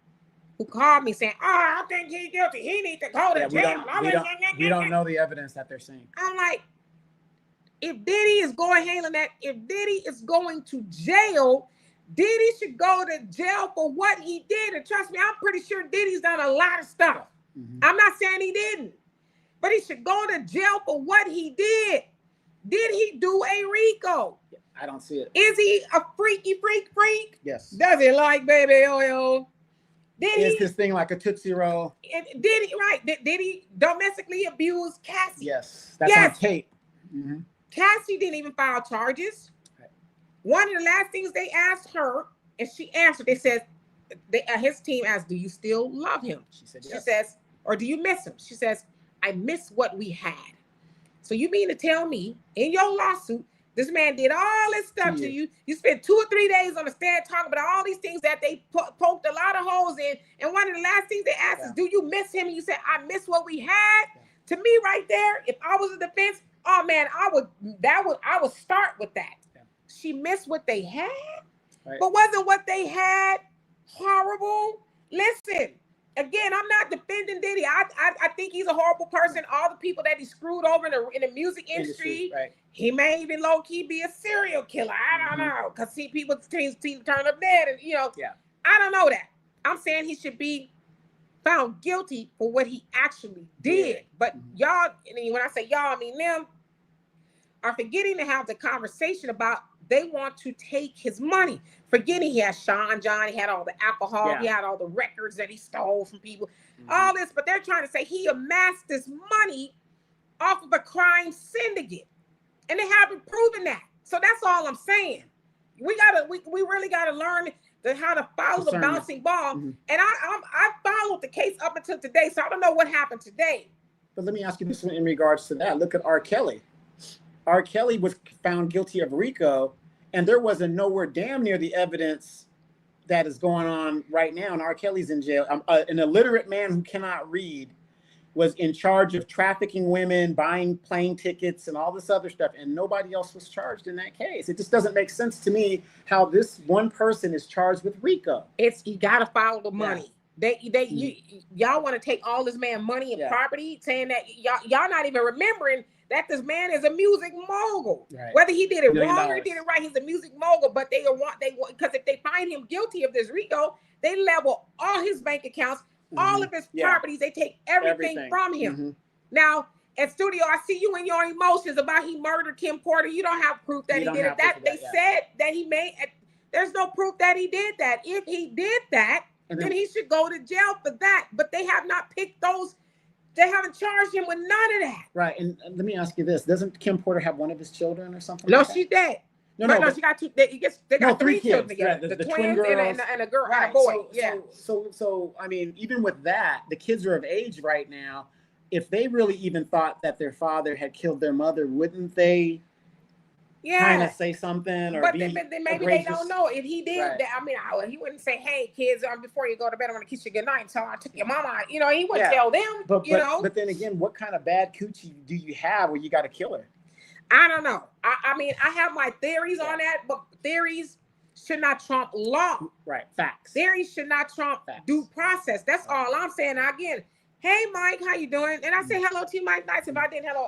who called me saying, I think he's guilty. He needs to go to jail. We don't know the evidence that they're saying. I'm like, if Diddy is going to jail, Diddy should go to jail for what he did. And trust me, I'm pretty sure Diddy's done a lot of stuff. I'm not saying he didn't, but he should go to jail for what he did. Did he do a RICO? I don't see it. Is he a freaky freak? Yes. Does he like baby oil? is his thing like a Tootsie Roll? Did he domestically abuse Cassie? Yes, that's on tape. Mm-hmm. Cassie didn't even file charges. Right. One of the last things they asked her, and she answered, they said, his team asked, do you still love him? She said, yes. She says, or do you miss him? She says, I miss what we had. So you mean to tell me in your lawsuit, this man did all this stuff to you. You spent 2 or 3 days on the stand talking about all these things that they poked a lot of holes in. And one of the last things they asked is, do you miss him? And you said, I miss what we had. To me right there, if I was a defense, oh man, I would start with that. She missed what they had, but wasn't what they had horrible? Listen, again, I'm not defending Diddy. I think he's a horrible person. All the people that he screwed over in the music industry, he may even low key be a serial killer. I don't know, because see, people seem to turn up dead, and I don't know that. I'm saying he should be found guilty for what he actually did. But y'all, and when I say y'all, I mean them, are forgetting to have the conversation about they want to take his money. Forgetting he had Sean John, he had all the alcohol, he had all the records that he stole from people, all this, but they're trying to say he amassed this money off of a crime syndicate. And they haven't proven that. So that's all I'm saying. We really gotta learn how to follow the bouncing ball. And I followed the case up until today, so I don't know what happened today. But let me ask you this one in regards to that. Look at R. Kelly. R. Kelly was found guilty of RICO, and there wasn't nowhere damn near the evidence that is going on right now. And R. Kelly's in jail. An illiterate man who cannot read was in charge of trafficking women, buying plane tickets, and all this other stuff, and nobody else was charged in that case. It just doesn't make sense to me how this one person is charged with RICO. You gotta follow the money. Y'all want to take all this man money and property, saying that y'all not even remembering that this man is a music mogul. Right. Whether he did it wrong or he did it right, he's a music mogul. But they want because if they find him guilty of this RICO, they level all his bank accounts, all of his properties. They take everything from him. Now, at studio, I see you in your emotions about he murdered Kim Porter. You don't have proof that he did it. That they said that he made. There's no proof that he did that. If he did that, then he should go to jail for that. But they have not picked those. They haven't charged him with none of that. Right. And let me ask you this. Doesn't Kim Porter have one of his children or something? No, she's dead. No, she got two. They got 3 children together. The twins and a girl and a boy. So I mean, even with that, the kids are of age right now. If they really even thought that their father had killed their mother, wouldn't they kind of say something? Or maybe they don't know if he did that. I mean, he wouldn't say, "Hey, kids, before you go to bed, I'm gonna kiss you goodnight." So I took your mama. He wouldn't tell them. But then again, what kind of bad coochie do you have where you got to kill her? I don't know. I mean, I have my theories on that, but theories should not trump law. Right. Facts. Theories should not trump due process. That's all I'm saying. Now, again, hey, Mike, how you doing? And I say hello to you, Mike. Nice. If I did hello,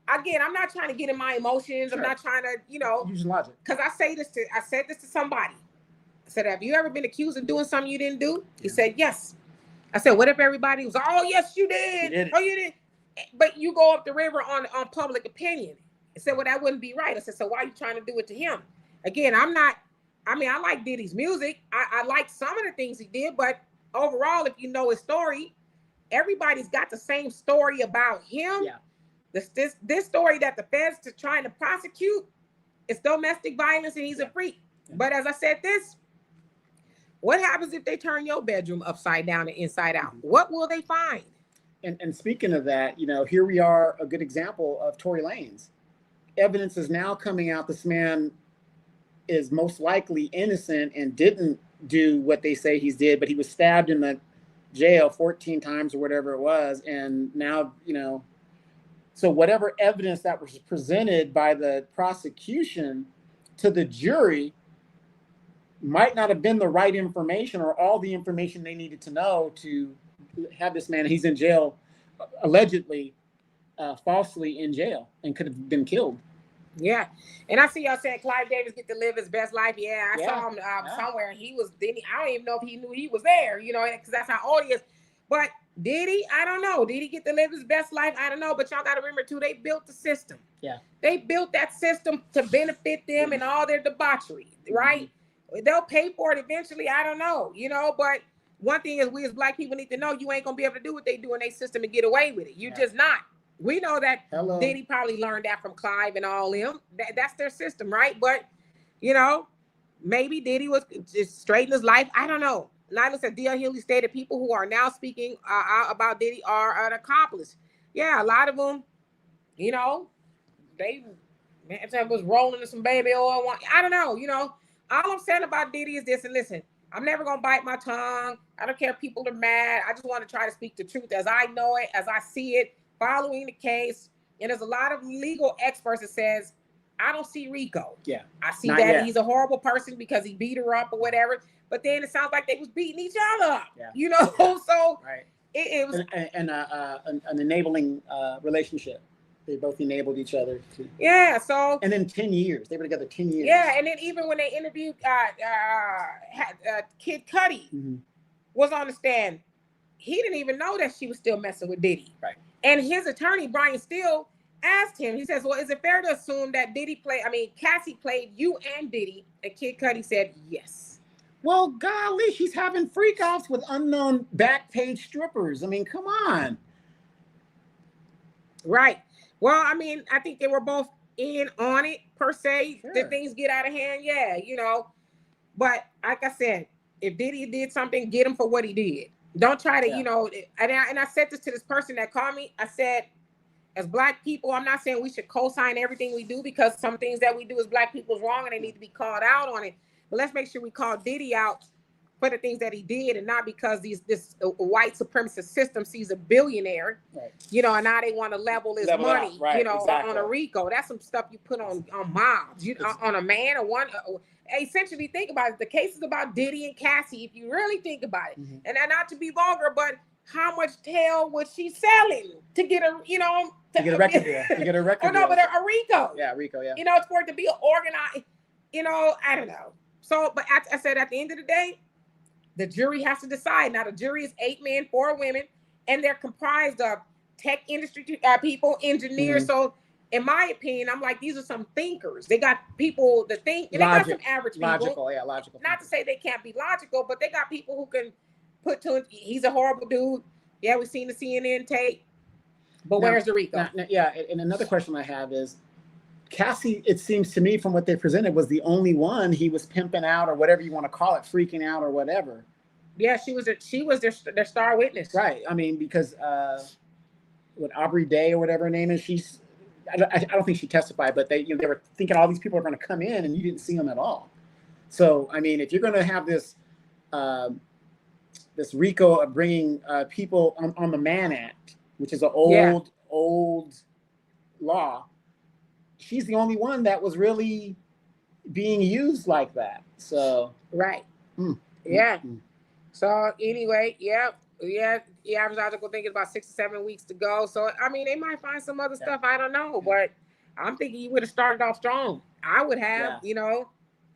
again, I'm not trying to get in my emotions. I'm not trying to, use logic. Because I said this to somebody. I said, have you ever been accused of doing something you didn't do? He said, yes. I said, what if everybody was, oh, yes, you did. Oh, you did. But you go up the river on public opinion. I said, well, that wouldn't be right. I said, so why are you trying to do it to him? Again, I like Diddy's music. I like some of the things he did, but overall, if you know his story, everybody's got the same story about him. Yeah. This story that the feds are trying to prosecute is domestic violence and he's a freak. Yeah. But as I said what happens if they turn your bedroom upside down and inside out? What will they find? And speaking of that, here we are, a good example of Tory Lanez. Evidence is now coming out. This man is most likely innocent and didn't do what they say he did, but he was stabbed in the jail 14 times or whatever it was. And now, so whatever evidence that was presented by the prosecution to the jury might not have been the right information or all the information they needed to know to have this man. He's in jail, allegedly, falsely in jail, and could have been killed. Yeah, and I see y'all saying Clive Davis get to live his best life. Yeah, I saw him somewhere. He was. I don't even know if he knew he was there. Because that's how old he is. But did he? I don't know. Did he get to live his best life? I don't know. But y'all got to remember too, they built the system. Yeah, they built that system to benefit them and all their debauchery. Right? They'll pay for it eventually. I don't know. But one thing is we as black people need to know you ain't gonna be able to do what they do in their system and get away with it. You're just not. We know that Diddy probably learned that from Clive and all them. That's their system, right? But you know, maybe Diddy was just straighten his life. I don't know. Nyla said D.L. Hughley stated people who are now speaking out about Diddy are an accomplice. Yeah, a lot of them, you know, they was rolling in some baby oil. I don't know, you know. All I'm saying about Diddy is this, and listen, I'm never gonna bite my tongue. I don't care if people are mad. I just want to try to speak the truth as I know it, as I see it, following the case. And there's a lot of legal experts that says, I don't see Rico. Yeah. I see that he's a horrible person because he beat her up or whatever. But then it sounds like they was beating each other up. Yeah. You know, so it was an enabling relationship. They both enabled each other. So and then 10 years. They were together 10 years. Yeah, and then even when they interviewed Kid Cudi was on the stand, he didn't even know that she was still messing with Diddy. Right. And his attorney, Brian Steele, asked him, he says, well, is it fair to assume that Cassie played you and Diddy? And Kid Cudi said, yes. Well, golly, she's having freak-offs with unknown back-page strippers. I mean, come on. Right. Well, I mean, I think they were both in on it, per se. Sure. Did things get out of hand? Yeah, you know. But like I said, if Diddy did something, get him for what he did. Don't try to, you know, and I said this to this person that called me. I said, as black people, I'm not saying we should co-sign everything we do because some things that we do as black people is wrong and they need to be called out on it. But let's make sure we call Diddy out for the things that he did and not because this white supremacist system sees a billionaire, you know, and now they want to level his money, you know, on a Rico. That's some stuff you put on mobs, you know, on a man or one. Essentially, think about it. The case is about Diddy and Cassie, if you really think about it. And not to be vulgar, but how much tail was she selling to get a, you know, to get a record deal? To get a record deal. Oh, no, but a Rico. Yeah, Rico, yeah. You know, it's for it to be organized, you know, I don't know. So, but I said at the end of the day, the jury has to decide. Now, the jury is 8 men, 4 women, and they're comprised of tech industry people, engineers. So, in my opinion, I'm like, these are some thinkers. They got people that think, and they got some average people. Logical. Not to say they can't be logical, but they got people who can put to it. He's a horrible dude. Yeah, we've seen the CNN tape. But where's the Rico? And another question I have is, Cassie, it seems to me from what they presented, was the only one he was pimping out or whatever you want to call it, freaking out or whatever. Yeah, she was their star witness. Right. I mean, because what Aubrey Day or whatever her name is, I don't think she testified, but they were thinking all these people are going to come in and you didn't see them at all. So, I mean, if you're going to have this this Rico of bringing people on the Mann Act, which is an old law, she's the only one that was really being used like that. So So anyway, the average article thinking about 6 to 7 weeks to go. So I mean, they might find some other stuff. I don't know, but I'm thinking you would have started off strong. I would have, you know,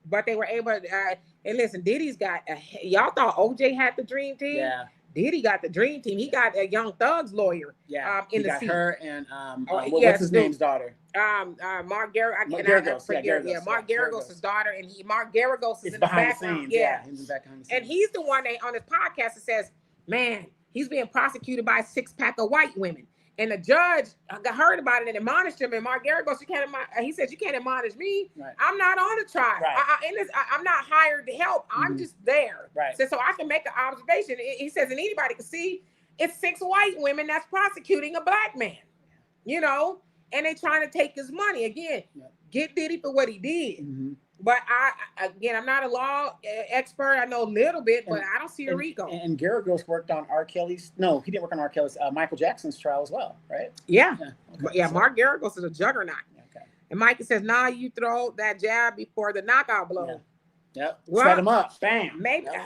but they were able to. And listen, Diddy's got y'all thought OJ had the dream team. Yeah. Diddy got the dream team. He got a Young Thug's lawyer. Yeah, in he got seat. Her and what's his name's daughter? Mark Garagos. Mark Garagos' daughter, and Mark Garagos is in the background. He's in the background. And he's the one that on his podcast that says, "Man, he's being prosecuted by a 6-pack of white women." And the judge got heard about it and admonished him. And Mark Garagos, he says, "You can't admonish me. Right. I'm not on the trial. Right. I'm not hired to help. I'm just there. Right. So I can make an observation." He says, and anybody can see it's 6 white women that's prosecuting a black man. You know, and they trying to take his money again. Get Diddy for what he did. But I'm not a law expert. I know a little bit, but I don't see a Rico. And Garagos worked on R. Kelly's. No, he didn't work on R. Kelly's. Michael Jackson's trial as well, right? Yeah. Mark Garagos is a juggernaut. Okay. And Mikey says, "Nah, you throw that jab before the knockout blow." Yep. Well, set him up. Bam.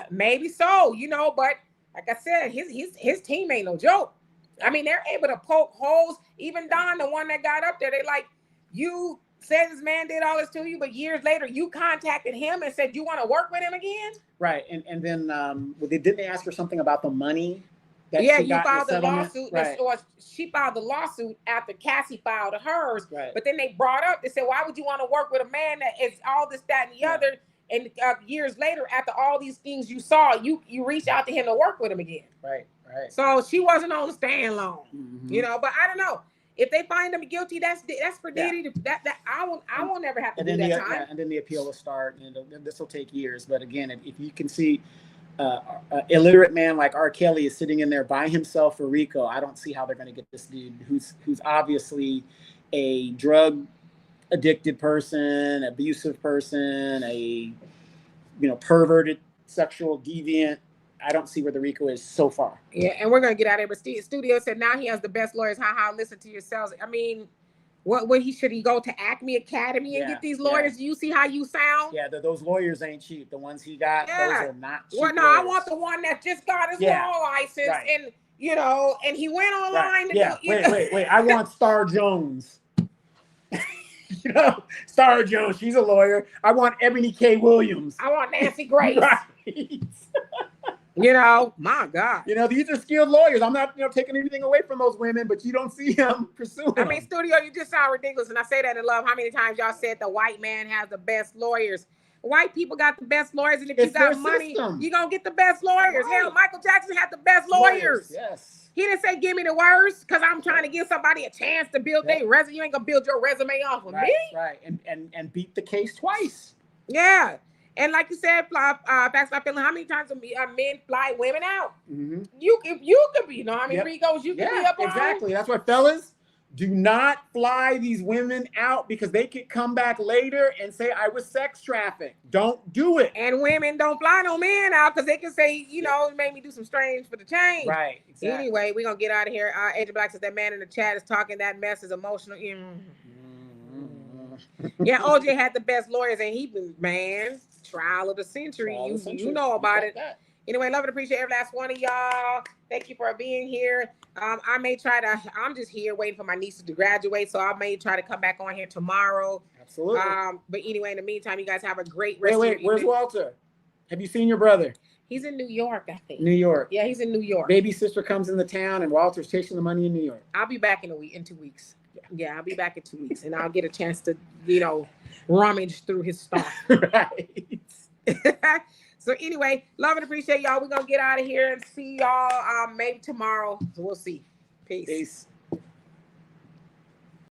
Maybe so. You know, but like I said, his team ain't no joke. I mean, they're able to poke holes. Even Don, the one that got up there, they like, you said this man did all this to you, but years later you contacted him and said you want to work with him again. Right, and then didn't they ask her something about the money? That you filed the lawsuit, or she filed the lawsuit after Cassie filed hers. Right. But then they brought up, they said, why would you want to work with a man that is all this, that, and the other? And years later, after all these things you saw, you reached out to him to work with him again. Right. So she wasn't on the stand long, Mm-hmm. But I don't know. If they find him guilty, that's for Diddy. That I won't never have to do that time. And then the appeal will start, and this will take years. But again, if you can see an illiterate man like R. Kelly is sitting in there by himself for RICO, I don't see how they're going to get this dude who's obviously a drug addicted person, abusive person, a perverted sexual deviant. I don't see where the RICO is so far. Yeah, and we're gonna get out of here. But Studio said now he has the best lawyers. How listen to yourselves. I mean, what should he go to Acme Academy and get these lawyers? Do you see how you sound? Yeah, those lawyers ain't cheap. The ones he got, those are not cheap. Well, no, lawyers. I want the one that just got his law license and and he went online. Wait. I want Star Jones. Star Jones, she's a lawyer. I want Ebony K. Williams. I want Nancy Grace. Right. My God. These are skilled lawyers. I'm not, taking anything away from those women, but you don't see them pursuing them. I mean, Studio, you just sound ridiculous. And I say that in love. How many times y'all said the white man has the best lawyers? White people got the best lawyers. And if you got money, you're going to get the best lawyers. Right. Hell, Michael Jackson had the best lawyers. Yes. He didn't say, give me the worst, because I'm trying to give somebody a chance to build their resume. You ain't going to build your resume off of me. Right. And beat the case twice. Yeah. And like you said, facts not feeling. How many times men fly women out? Mm-hmm. You could be, how many Ricos you could be up on? Exactly. That's why, fellas, do not fly these women out, because they could come back later and say, I was sex trafficked. Don't do it. And women don't fly no men out, because they can say, it made me do some strange for the change. Right. Exactly. Anyway, we're going to get out of here. Agent Black says that man in the chat is talking that mess is emotional. Yeah, OJ had the best lawyers, and trial of the century. You know about it. Anyway, love and appreciate every last one of y'all. Thank you for being here. I'm just here waiting for my nieces to graduate, so I may try to come back on here tomorrow. Absolutely. But anyway, in the meantime, you guys have a great rest of your evening. Where's Walter? Have you seen your brother? He's in New York, I think. New York. Yeah, he's in New York. Baby sister comes in the town, and Walter's chasing the money in New York. I'll be back in 2 weeks. Yeah, I'll be back in 2 weeks, and I'll get a chance to, rummage through his stuff. Right. So anyway, love and appreciate y'all. We're going to get out of here and see y'all maybe tomorrow. So we'll see. Peace.